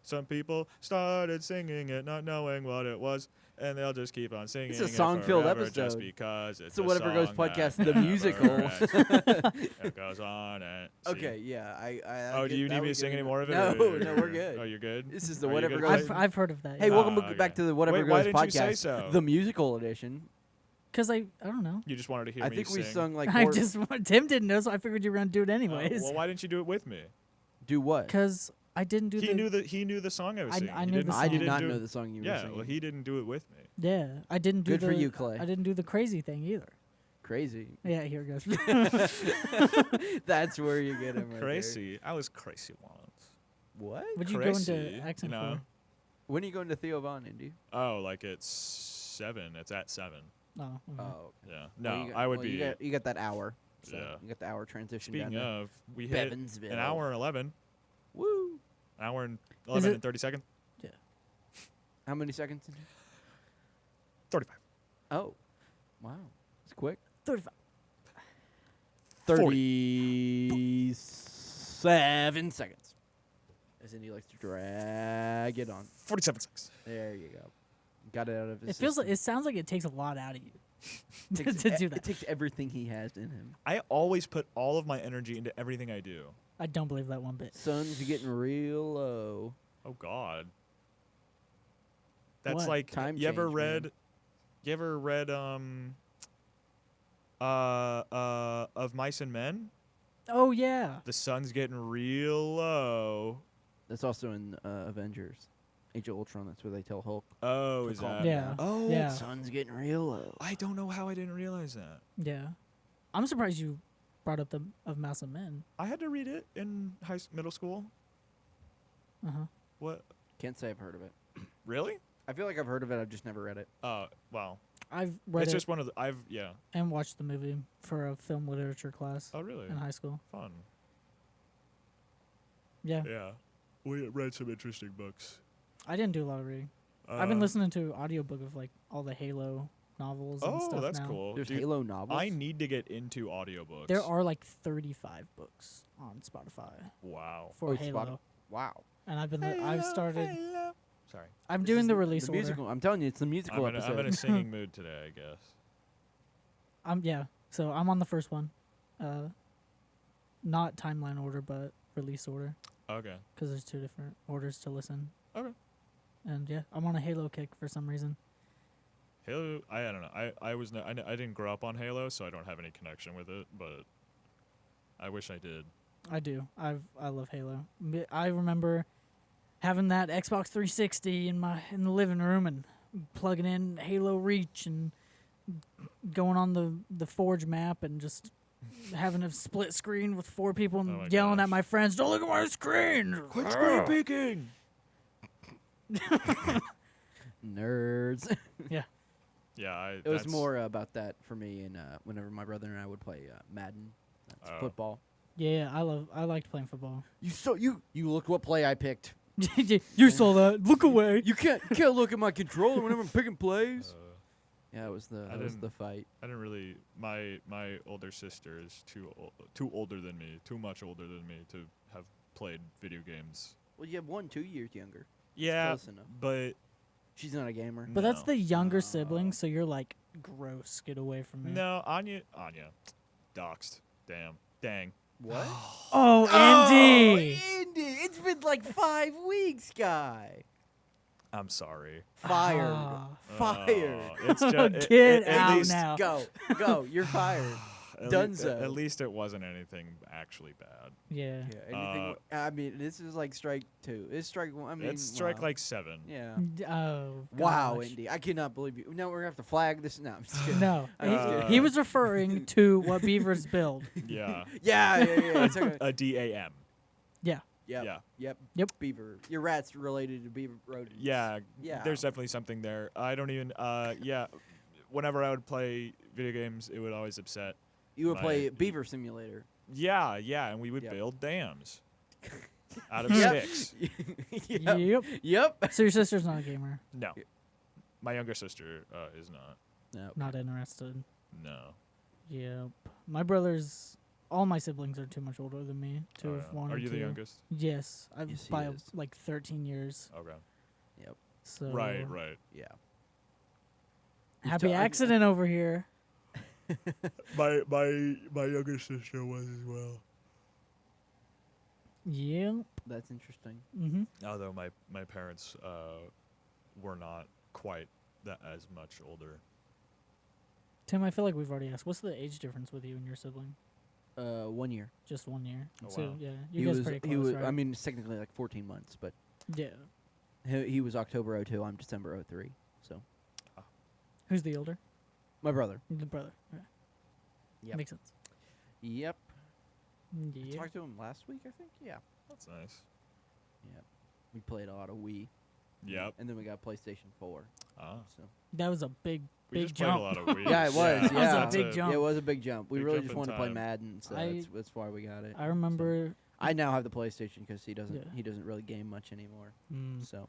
Some people started singing it, not knowing what it was, and they'll just keep on singing It's a it song-filled forever episode. just because it's So a Whatever Goes song podcast, that the never musical. ends. It goes on and see. Okay, yeah. I Oh, do you need me to sing any more of it? No, or- no, we're good. Oh, you're good. This is the Are you Whatever good, Goes. Clayton? I've heard of that. Hey, yeah. welcome okay. back to the Whatever Wait, why Goes didn't you say podcast, so? the musical edition. Because I don't know. You just wanted to hear I me think we sing. sung like I four. just Tim didn't know, so I figured you were gonna do it Oh, anyways. well, why didn't you do it with me? Do what? Because I didn't do He the. knew the song I was I- singing. I He knew didn't- the I he did song. didn't not do- know the song you were Yeah, singing. well, he didn't do it with me. Yeah, I didn't do Good the. for you, Clay. I didn't do the crazy thing either. Crazy. Yeah, here it goes. That's where you get him. Right there. Crazy. I was crazy once. What? Would you go Crazy, into accent you know? for? When are you going to Theo Von, Indy? Oh, like it's 7. It's at 7. Oh, okay. Oh. Yeah. Well, No, you got- I would well, be. You got that hour. So Yeah. You got the hour transition. Speaking down of, we to hit Bevansville. an hour and 11. Woo. An hour and 11 it- and 30 seconds. How many seconds? 35. Oh. Wow. It's quick. 35. 37 seconds. As Indy likes to drag it on. 47 seconds. There you go. Got it out of his It feels like system. it sounds like it takes a lot out of you Takes to do It that. takes everything he has in him. I always put all of my energy into everything I do. I don't believe that one bit. Sun's getting real low. Oh God. That's What? like Time you ever change, read man. you ever read Of Mice and Men? Oh yeah. The sun's getting real low. That's also in Avengers. Age of Ultron, that's where they tell Hulk. Oh, to is calm that? Yeah. down. Oh, Yeah. Sun's getting real low. I don't know how I didn't realize that. Yeah. I'm surprised you brought up the of Mouse and Men. I had to read it in middle school. Uh huh. What? Can't say I've heard of it. Really? I feel like I've heard of it. I've just never read it. Wow. I've read It's it just one of the yeah. and watched the movie for a film literature class Oh, really? in high school. Fun. Yeah. Yeah. We read some interesting books. I didn't do a lot of reading. I've been listening to audiobook of like all the Halo novels and Oh, stuff that's now. cool. There's Dude, Halo novels. I need to get into audiobooks. There are like 35 books on Spotify Wow. for Oh, Halo, Wow. and I've started. Sorry. I'm This doing is the release the order. musical. I'm telling you, it's the musical I'm episode. in a singing mood today, I guess. Yeah. So I'm on the first one, not timeline order, but release order, Okay. because there's 2 different orders to listen. Okay. And yeah, I'm on a Halo kick for some reason. Halo, I don't know. I didn't grow up on Halo, so I don't have any connection with it, but I wish I did. I do. I love Halo. I remember having that Xbox 360 in the living room and plugging in Halo Reach and going on the Forge map and just having a split screen with 4 people and Oh my yelling at gosh. my friends, "Don't look at my screen!" Quit screen peeking! Nerds. Yeah, It was more about that for me, and whenever my brother and I would play Madden, that's Oh. football. Yeah, I liked playing football. You look what play I picked. You saw that. Look away. You can't look at my controller whenever I'm picking plays. Uh, Yeah, it was the I that was didn't- the fight. I didn't really. My older sister is too older than me, too much older than me to have played video games. Well, you have 2 years younger. Yeah, close enough. but She's not a gamer. But that's No. the younger Oh. sibling, so you're like, gross. Get away from me. no, Anya, doxed. Dang. What? Oh, Indy. Indy! It's been like 5 weeks, guy. I'm sorry. Fired. Ah. Fired. Oh, it's just Get at out least, now. Go. You're fired. Dunzo. At least it wasn't anything actually bad. Yeah. Yeah, anything. I mean, this is like strike 2. It's strike 1. I mean, It's strike wow. like 7. Yeah. Oh. Wow, gosh. Indy. I cannot believe you. No, we're gonna have to flag this. No, I'm just kidding. No, I'm just kidding. he was referring to what beavers build. Yeah. Yeah. It's okay. A DAM. Yeah. Yep. Yeah. Yep. Beaver. Your rat's related to beaver rodents. Yeah. Yeah. There's definitely something there. I don't even. Yeah. Whenever I would play video games, it would always upset. You would my- play Beaver Simulator. Yeah. And we would Yep. build dams out of Yep. sticks. Yep. Yep. So your sister's not a gamer. No. My younger sister is not. No. Not interested. No. Yep. My brothers, all my siblings are too much older than me to Oh, have yeah. wanted Are you to. the youngest? Yes, I'm Yes, he by is. like 13 years. Okay. So Right. Yeah. Happy I- accident over here. My younger sister was as well. Yep. That's interesting. Mhm. Although my parents were not quite that as much older. Tim, I feel like we've already asked. What's the age difference with you and your sibling? 1 year. Just 1 year. Oh, So wow. yeah, you guys pretty close, he was. right? I mean, it's technically like 14 months, but yeah. he was October 02. I'm December 03. So Who's the older? my brother. The brother. Right. Yep. Makes sense. Yep. I Yeah. talked to him last week, I think. Yeah. That's nice. Yep. We played a lot of Wii. Yep. And then we got PlayStation 4. Ah. So That was a big We big just jump. played a lot of Wii. Yeah, it was, That was a yeah. big jump. yeah, it was a big jump. We Big really jump just in wanted to play time. Madden, so that's why we got it. I remember. I now have the PlayStation because he doesn't Yeah. he doesn't really game much anymore. Mm, So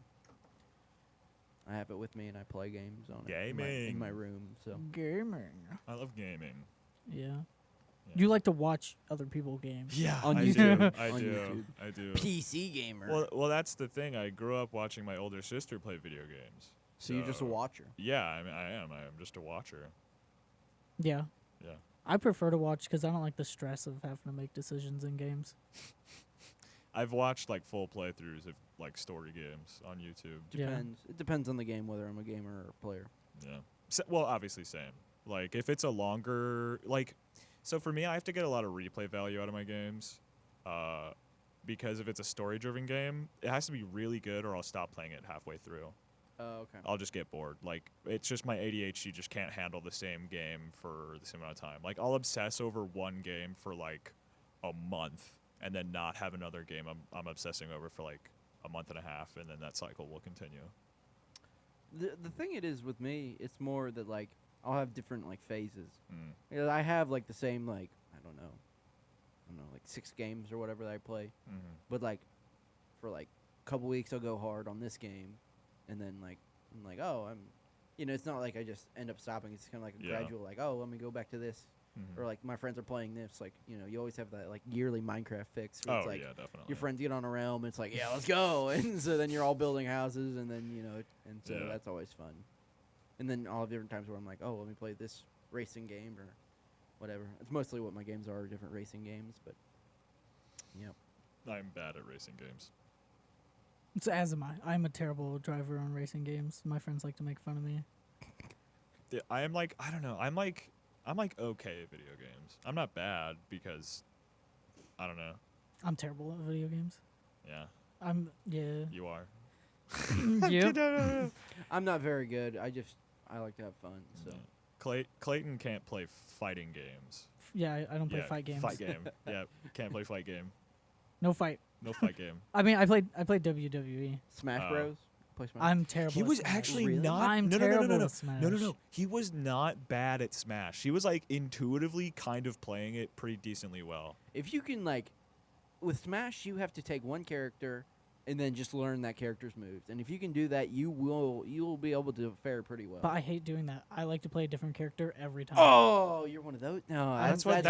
I have it with me and I play games on it in Gaming. my room. So gaming. I love gaming. Yeah. Yeah. You like to watch other people game. Yeah, On I YouTube. do. I On do. YouTube. I do. PC gamer. Well, that's the thing. I grew up watching my older sister play video games. so you're just a watcher. Yeah, I mean, I am. I am just a watcher. Yeah. Yeah. I prefer to watch because I don't like the stress of having to make decisions in games. I've watched like full playthroughs of like story games on YouTube. Yeah. Depends. It depends on the game whether I'm a gamer or a player. Yeah. Well, obviously, same. Like, if it's a longer, like, so for me, I have to get a lot of replay value out of my games, because if it's a story-driven game, it has to be really good, or I'll stop playing it halfway through. Oh, okay. I'll just get bored. Like, it's just my ADHD just can't handle the same game for the same amount of time. Like, I'll obsess over one game for like a month, and then not have another game I'm obsessing over for like a month and a half, and then that cycle will continue. The thing it is with me, it's more that like I'll have different like phases. Mm. Because I have like the same like I don't know, like 6 games or whatever that I play. Mm-hmm. But like for like a couple weeks I'll go hard on this game, and then like I'm like it's not like I just end up stopping. It's kind of like a Yeah. gradual like let me go back to this, Mm-hmm. or like my friends are playing this. Like you always have that like yearly Minecraft fix. Where Oh it's like yeah, definitely. your friends get on a realm, and it's like let's go, and so then you're all building houses, and then and so Yeah. that's always fun. And then all the different times where I'm like, let me play this racing game or whatever. It's mostly what my games are different racing games, but yep. I'm bad at racing games. So as am I. I'm a terrible driver on racing games. My friends like to make fun of me. Yeah, I am like, I don't know. I'm like okay at video games. I'm not bad because I don't know. I'm terrible at video games. Yeah, Yeah. you are. Yep. I'm not very good. I like to have fun. So Yeah. Clayton can't play fighting games. Yeah, I don't play Yeah, fight games. Fight game. Yeah, can't play fight game. No fight. No fight game. I mean, I played WWE. Smash Oh. Bros. Play Smash. I'm terrible. He at was Smash. actually Really? not. I'm no, terrible no, no, no, at Smash. no. He was not bad at Smash. He was like intuitively kind of playing it pretty decently well. If you can like, with Smash, you have to take one character and then just learn that character's moves. And if you can do that, you'll be able to fare pretty well. But I hate doing that. I like to play a different character every time. Oh, you're one of those. No, That's what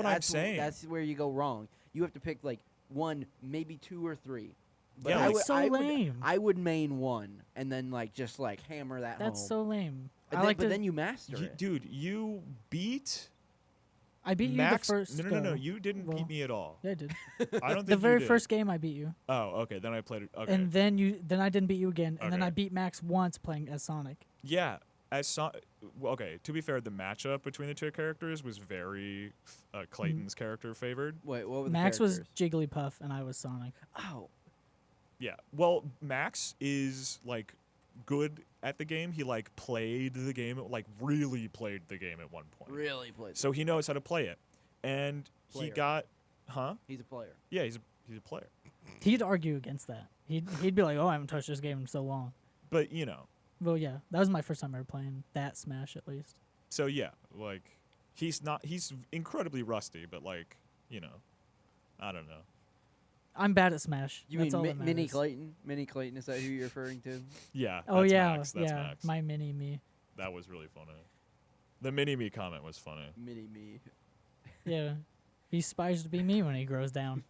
I'm saying. That's where you go wrong. You have to pick like one, maybe 2 or 3. But Yeah, I like- would, so I would, lame. I would main one and then like just like hammer that That's home. so lame. But then you master it. Dude, you beat I beat Max. you the first. No. You didn't well, beat me at all. Yeah, I did. I don't think The very you did. first game I beat you, Oh, okay. Then I played it. Okay. and then I didn't beat you again, and then Okay. I beat Max once playing as Sonic. Yeah. Okay, to be fair, the matchup between the two characters was very Clayton's character favored. Wait, what were the Max was characters? Jigglypuff and I was Sonic. Oh, Yeah. Well, Max is like good at the game. He like played the game, like really played the game at one point. really played. So he knows how to play it. And he Player. got huh? He's a player. Yeah, he's a player. He'd argue against that. He'd be like, "Oh, I haven't touched this game in so long." But, you know. Well, yeah, that was my first time ever playing that Smash, at least. So yeah, like he's incredibly rusty, but like, you know, I don't know. I'm bad at Smash. You That's all mean that Mini matters. Clayton? Mini Clayton, is that who you're referring to? Yeah. Oh that's yeah, Max. That's yeah, Max. my mini me. That was really funny. The mini me comment was funny. Mini me. Yeah, he aspires to be me when he grows down.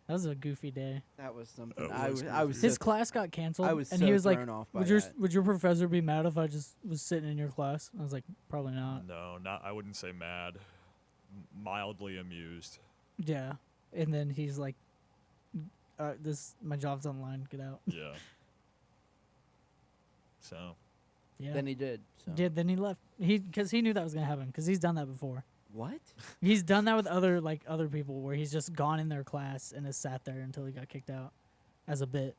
That was a goofy day. That was something. That was I was His so, class got canceled, I was and so he was like, thrown off by "Would your that. would your professor be mad if I just was sitting in your class?" I was like, "Probably not." No, not. I wouldn't say mad. Mildly amused. Yeah, and then he's like, "This my job's online. Get out." Yeah. So. Yeah. Then he did. So. Yeah, then he left. Because he knew that was gonna happen. Because he's done that before. What? He's done that with other people where he's just gone in their class and has sat there until he got kicked out, as a bit.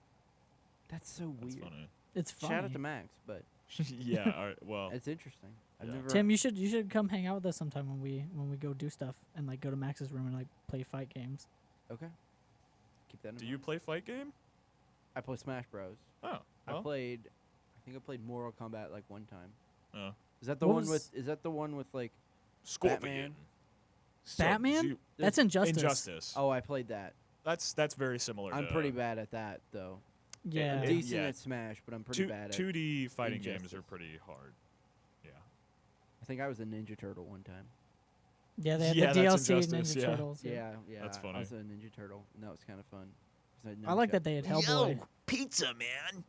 That's so That's weird. funny. It's funny. Shout out to Max, but Yeah. All right, well. it's interesting. I've Yeah. never. Tim, you should come hang out with us sometime when we go do stuff and like go to Max's room and like play fight games. Okay. Keep that in Do mind. you play fight game? I play Smash Bros. Oh. I Well. played. I think I played Mortal Kombat like one time. Oh. Is that the What one was- with? Is that the one with like? Scorpion. Batman? Sub-Zero- That's Injustice. Injustice. Oh, I played that. That's very similar. I'm to pretty bad at that though. Yeah. I'm it- decent yeah. at Smash, but I'm pretty bad at. 2D fighting games Injustice. are pretty hard. Yeah. I think I was a Ninja Turtle one time. Yeah, they had Yeah, the that's DLC Injustice, Ninja yeah. Turtles. Yeah, yeah. That's I funny. was a Ninja Turtle, and that was kind of fun. 'Cause had I like nunchuck. that they had Hellboy. Yo, pizza, man.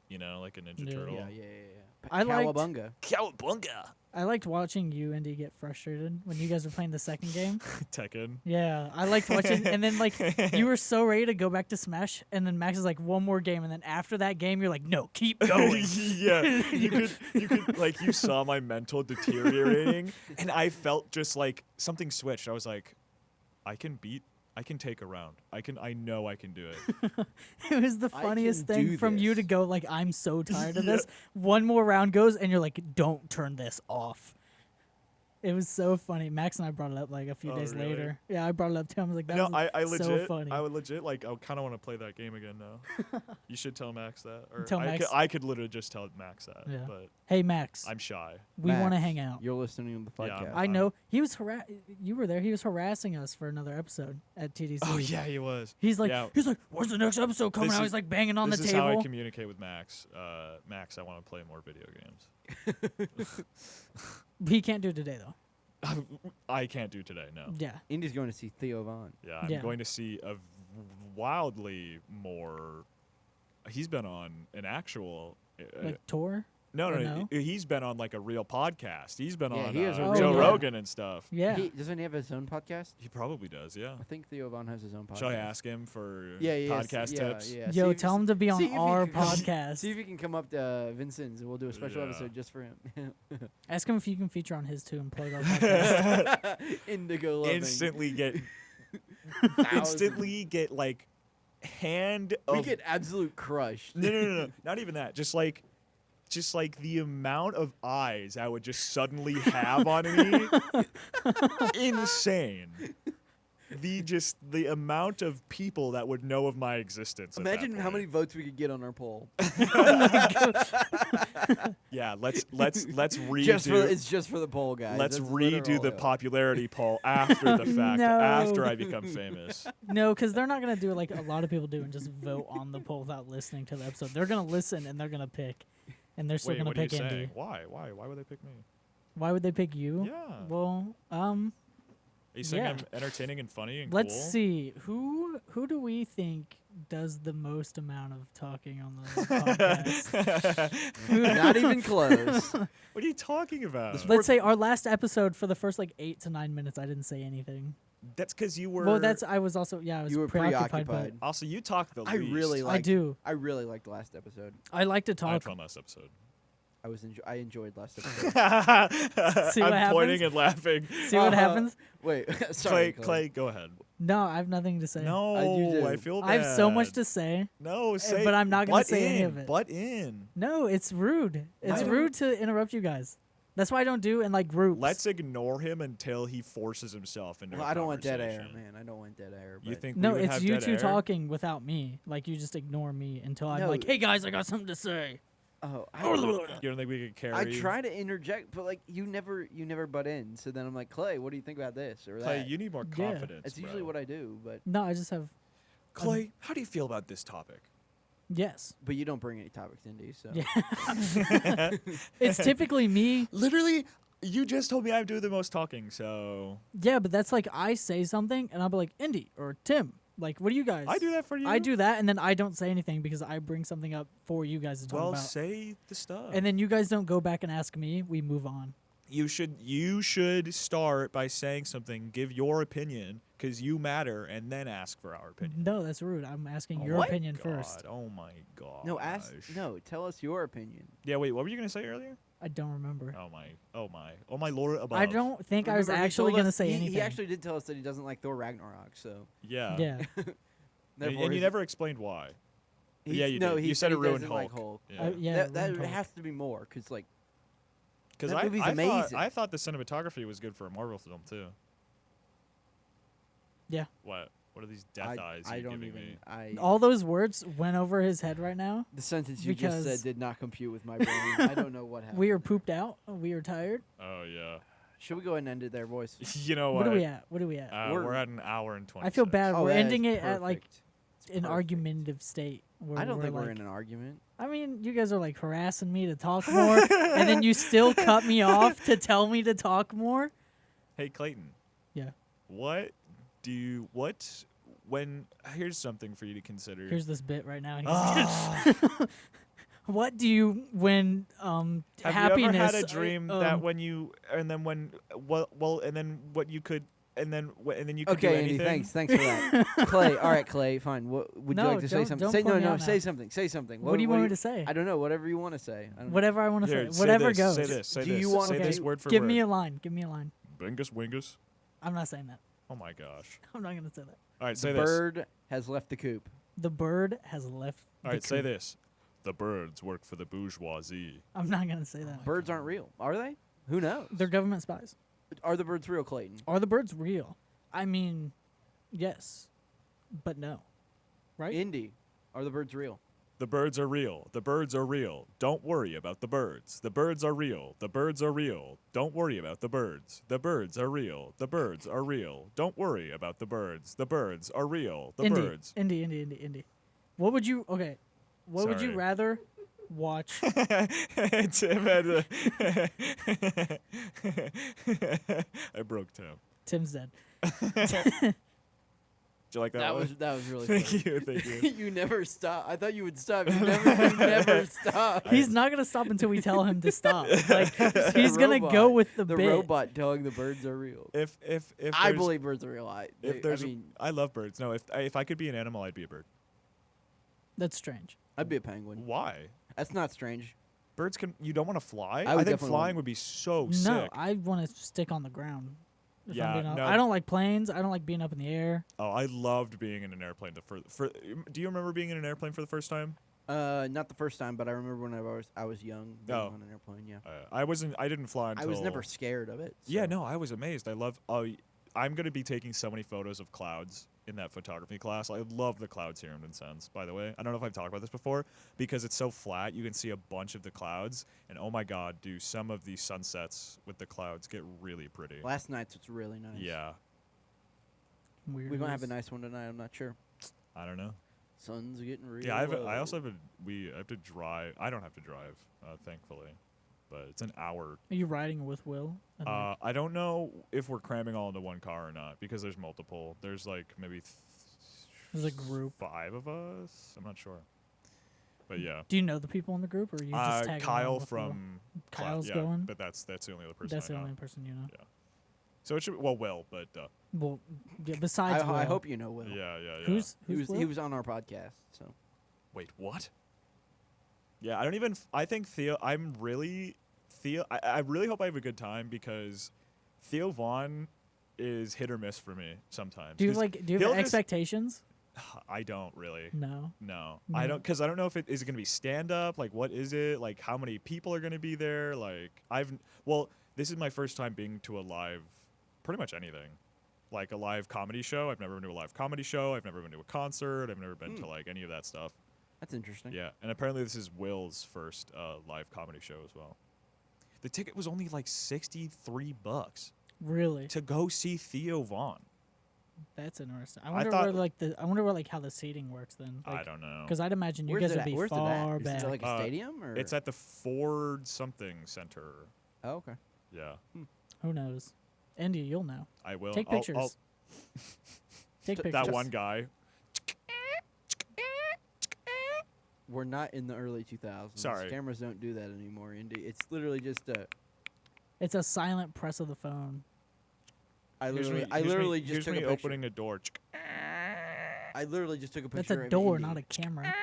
You know, like a Ninja Yeah. Turtle. Yeah, yeah, yeah. I liked- Cowabunga. Cowabunga. I liked watching you, Indy, get frustrated when you guys were playing the second game. Tekken. Yeah, I liked watching, and then like you were so ready to go back to Smash, and then Max is like one more game, and then after that game, you're like, no, keep going. Yeah, you could like you saw my mental deteriorating, and I felt just like something switched. I was like, I can take a round. I know I can do it. It was the I funniest can thing do from you to this. go like, I'm so tired of Yeah. this. One more round goes, and you're like, don't turn this off. It was so funny. Max and I brought it up like a few Oh, days really? later. Yeah, I brought it up to him. I was like, that No, was I legit, so funny. I would legit like. I kind of want to play that game again now. You should tell Max that, or Tell Max. I could literally just tell Max that, Yeah. but Hey, Max, I'm shy. we want to Max, hang out. You're listening to the Yeah, podcast. I know. He was you were there. He was harassing us for another episode at TDC. Oh yeah, he was. He's like, Yeah. when's the next episode coming This out? is- He's like banging on the This is how I table. communicate with Max. Max, I want to play more video games. He can't do it today though. I can't do today. No. Yeah. Indy's going to see Theo Vaughn. Yeah, I'm Yeah. going to see a wildly more. He's been on an actual. Like tour. no, or no, he's been on like a real podcast. He's been Yeah, on he has a Joe real- Rogan and stuff. Yeah. Doesn't he have his own podcast? He probably does. Yeah. I think Theo Vaughn has his own podcast. Shall I ask him for Yeah, yeah. podcast yeah, tips? Yeah. Yo, See if- tell him to be on see if he our can come- podcast. See if he can come up to Vincent's, and we'll do a special Yeah. episode just for him. Ask him if you can feature on his too and plug our podcast. Indigo loving. Instantly get Thousands. like hand We of get absolute crushed. no, not even that. Just like the amount of eyes I would just suddenly have on me, insane. The amount of people that would know of my existence. at that Imagine how point. many votes we could get on our poll. Yeah, let's redo. It's just for the poll, guys. Let's That's redo literal the it. popularity poll after the fact, No. after I become famous. No, because they're not gonna do like a lot of people do and just vote on the poll without listening to the episode. They're gonna listen and they're gonna pick, and they're still Wait, gonna what are you pick Indy. saying? Why would they pick me? Why would they pick you? Yeah. Well, Are you saying yeah. I'm entertaining and funny and let's cool? see who do we think does the most amount of talking on the podcast? Not even close. What are you talking about? Let's say our last episode for the first like 8 to 9 minutes, I didn't say anything. That's because you were. Well, I was also I was You were preoccupied. preoccupied. Also, you talk the I least. really But like. I do. I really liked the last episode. I like to I talk. had fun last episode. I enjoyed last episode. See what I'm pointing happens? and laughing. See what happens? Wait, sorry, Clay, go ahead. No, I have nothing to say. No, you do. I feel bad. I have so much to say. No, say. but I'm not gonna butt say any in, of it. Butt in. No, it's rude. It's Why? rude to interrupt you guys. That's why I don't do in like groups. Let's ignore him until he forces himself into. Well, a I don't want dead air, conversation. man. I don't want dead air. You but- think? No, we would it's have you dead two air? talking without me. Like you just ignore me until I'm No. like, "Hey guys, I got something to say." Oh, You don't think we could carry? I try to interject, but like you never butt in. So then I'm like, Clay, what do you think about this or Clay, that? you need more Yeah. confidence. That's usually bro. what I do, but No, I just have Clay, how do you feel about this topic? yes. you don't bring any topics, Indy. So Yeah. It's typically me. Literally, you just told me I do the most talking, so Yeah, but that's like I say something and I'll be like, "Indy or Tim, like, what do you guys?" I do that for you. I do that, and then I don't say anything because I bring something up for you guys to talk Well, about. say the stuff. And then you guys don't go back and ask me. We move on. you should start by saying something, give your opinion, because you matter, and then ask for our opinion. No, that's rude. I'm asking Oh your my opinion God, first. Oh my god. no, tell us your opinion. Yeah, wait. What were you gonna say earlier? I don't remember. Oh my lord above. I don't think I was Remember, he actually told going to us- say he, anything. He actually did tell us that he doesn't like Thor Ragnarok. So Yeah. Yeah. And, therefore and you his- never explained why. he's- Yeah, you no, did. he You said he it ruined doesn't like Hulk. Hulk. Yeah. Yeah, that ruined Hulk. has to be more because like Because that movie's I amazing. thought the cinematography was good for a Marvel film too. Yeah. What? What are these death eyes I you're don't giving even. me? I All those words went over his head right now. the sentence you just because- said did not compute with my brain. I don't know what happened. We are pooped out. We are tired. Oh yeah. Should we go ahead and end it there, boys? You know What what? are we at? What are we at? We're at an hour and 20. I feel bad. Oh, We're that is ending it at like perfect. It's an perfect. argumentative state. Where I don't think like, we're in an argument. I mean, you guys are like harassing me to talk more, and then you still cut me off to tell me to talk more. Hey Clayton. Yeah. Here's something for you to consider. Here's this bit right now. Ah. What do you when Have happiness? you ever had a dream that um, when you and then when well and then what you could and then you could do Okay, Andy. anything? Thanks for that. Clay. All right, Clay. Fine. What would you No, like to say? don't- Something. don't Say put no, me no. on Say that. something. Say something. What do you want me to say? I don't know. Whatever you want to say. I don't know. Whatever I want to Here, say. Whatever say goes. this, Say this. Say Do this. you want- say okay, this word for Give word. me a line. Give me a line. Bingus wingus. I'm not saying that. Oh my gosh. I'm not gonna say that. All right, The say this. bird has left the coop. The bird has left. All right, say this. The birds work for the bourgeoisie. I'm not gonna say that. Birds aren't real, are they? Who knows? They're government spies. Are the birds real, Clayton? Are the birds real? I mean, yes, but no. Right? Indy, are the birds real? The birds are real. The birds are real. Don't worry about the birds. The birds are real. The birds are real. Don't worry about the birds. The birds are real. The birds are real. Don't worry about the birds. The birds are real. The Indy, birds. Indy. What would you? Okay. What would you Sorry. rather watch? Tim had a I broke Tim. Tim's dead. Did you like that, one? That was really Thank funny. you. Thank you. You never stop. I thought you would stop. You never stop. He's not gonna stop until we tell him to stop. Like The he's gonna go robot. with the the bit. robot telling the birds are real. If I there's- believe birds are real. if I mean, I love birds. No, if I could be an animal, I'd be a bird. That's strange. I'd be a penguin. Why? That's not strange. Birds can. You don't want to fly. I would think definitely flying want- would be so No, sick. I want to stick on the ground. If Yeah, I'm being honest. no. I don't like planes. I don't like being up in the air. Oh, I loved being in an airplane. Do you remember being in an airplane for the first time? Not the first time, but I remember when I was young being Oh. on an airplane. Yeah, I didn't fly until. I was never scared of it. Yeah, so. no, I was amazed. I love. I'm gonna be taking so many photos of clouds in that photography class. I love the clouds here in Vincennes. By the way, I don't know if I've talked about this before because it's so flat. You can see a bunch of the clouds, and oh my God, do some of these sunsets with the clouds get really pretty? Last night's was really nice. Yeah, Weird. We're gonna have a nice one tonight. I'm not sure. I don't know. Sun's getting real. Yeah, I low. also have I have to drive. I don't have to drive, thankfully, but it's an hour. Are you riding with Will? And, like, I don't know if we're cramming all into one car or not because there's multiple. There's like maybe There's a group. 5 of us. I'm not sure, but yeah. do you know the people in the group, or are you just tagging Kyle along with Will? from Kyle's yeah, going. but that's the only other person That's I the know. only person you know. Yeah. So it should will, but Well, yeah, besides I Will. hope you know Will. yeah. Who's He Will? was on our podcast. So Wait, what? Yeah, I don't even. I think Theo. I'm really Theo. I really hope I have a good time because Theo Vaughn is hit or miss for me sometimes. Do you 'Cause like? Do you he'll have just- expectations? I don't really. No. No, I No. don't, because I don't know if it is it going to be stand up. Like, what is it? Like, how many people are going to be there? Like, this is my first time being to a live, pretty much anything, like a live comedy show. I've never been to a live comedy show. I've never been to a concert. I've never been to like any of that stuff. that's interesting. Yeah, and apparently this is Will's first live comedy show as well. The ticket was only like $63 Really? to go see Theo Vaughn. That's interesting. I I wonder thought- where like how the seating works then. I don't know. Because I'd imagine you Where's guys it would at? be Where's it far at? back. Is it like a Uh, stadium or? It's at the Ford something center. Oh, okay. Yeah, Who knows? Indy, you'll know. I will. Take I'll- pictures. I'll- Take pictures. that one guy. We're not in the early 2000s. Sorry. Cameras don't do that anymore, Indy. It's literally just a. It's a silent press of the phone. I Here's literally, me- I here's me- literally just here's took me a picture. opening a door. I literally just took a That's picture. a of door, Indy. not a camera.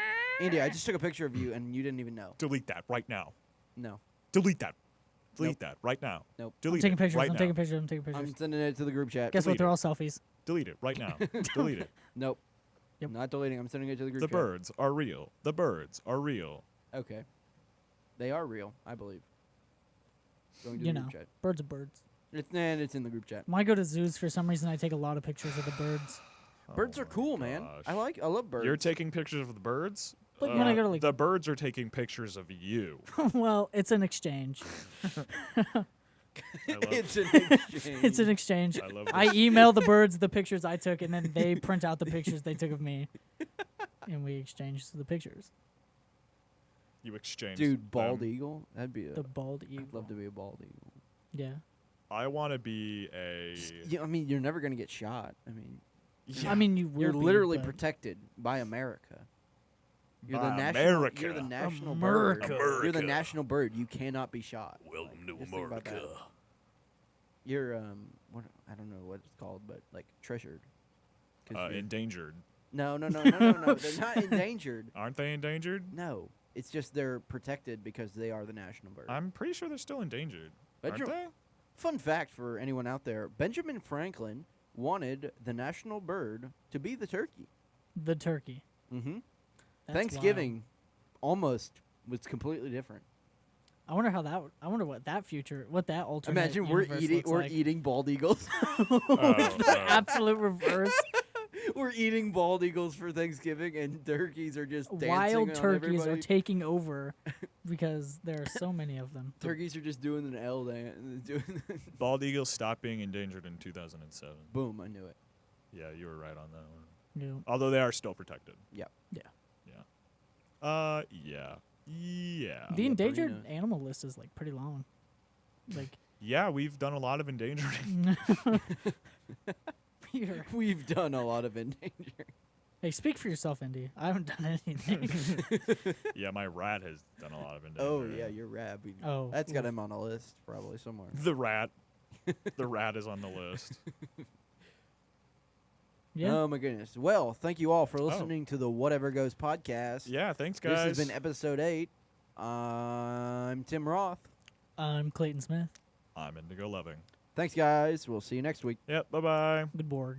Indy, I just took a picture of you, and you didn't even know. Delete that right now. No. Delete that. Delete Nope. that right now. Nope. I'm Delete taking it pictures. right I'm now. taking pictures. I'm taking pictures. I'm sending it to the group chat. Guess what? delete They're it. all selfies. Delete it right now. Delete it. Nope. Yep. Not deleting. I'm sending it to the group The chat. birds are real. The birds are real. Okay. They are real, I believe. Going to You the know, group chat. birds are birds. It's in the group chat. When I go to zoos, for some reason, I take a lot of pictures of the birds. Birds Oh are my cool, man. I gosh. love birds. You're taking pictures of the birds? Like when I go to, like- the birds are taking pictures of you. Well, it's an exchange. I love, It's an exchange. It's an exchange. I love I this. email the birds the pictures I took, and then they print out the pictures they took of me, and we exchange the pictures. You exchange. Dude, bald them. eagle. That'd be. The bald eagle. I'd love to be a bald eagle. Yeah. I want to be a. Yeah, I mean, you're never gonna get shot. I mean, I mean, you will you're be, literally but protected by America. You're By the national. America. You're the national America. bird. You're the America. national bird. You cannot be shot. Welcome to Just think about that. America. You're what, I don't know what it's called, but like treasured. 'Cause you're- Endangered. no. They're not endangered. Aren't they endangered? No, it's just they're protected because they are the national bird. I'm pretty sure they're still endangered. Benja- Aren't they? Fun fact for anyone out there: Benjamin Franklin wanted the national bird to be the turkey. the turkey. Mm-hmm. That's Thanksgiving almost was completely different. wild. I wonder how that. I wonder what that alternate. Imagine we're universe eating looks we're like. eating bald eagles. Absolute reverse. We're eating bald eagles for Thanksgiving, and turkeys are just dancing Wild on turkeys are everybody. taking over because there are so many of them. Turkeys are just doing an L dance. Bald eagles stopped being endangered in 2007. Boom! I knew it. Yeah, you were right on that one. Yeah. Although they are still protected. Yeah. Yeah. Yeah. Yeah. Yeah. The Yeah, endangered Marina. animal list is like pretty long. Like Yeah, we've done a lot of endangering. you're- We've done a lot of endangered. hey, speak for yourself, Indy. I haven't done anything. Yeah, my rat has done a lot of Oh endangering. yeah, you're rad. Oh, That's got oof. him on a list probably somewhere. The rat. The rat is on the list. Yeah. Oh my goodness. Well, thank you all for listening to the Whatever Goes podcast. Yeah, thanks, This guys. has been episode 8. I'm Tim Roth. I'm Clayton Smith. I'm Indigo Loving. Thanks, guys. We'll see you next week. Yep, bye-bye. Good Borg.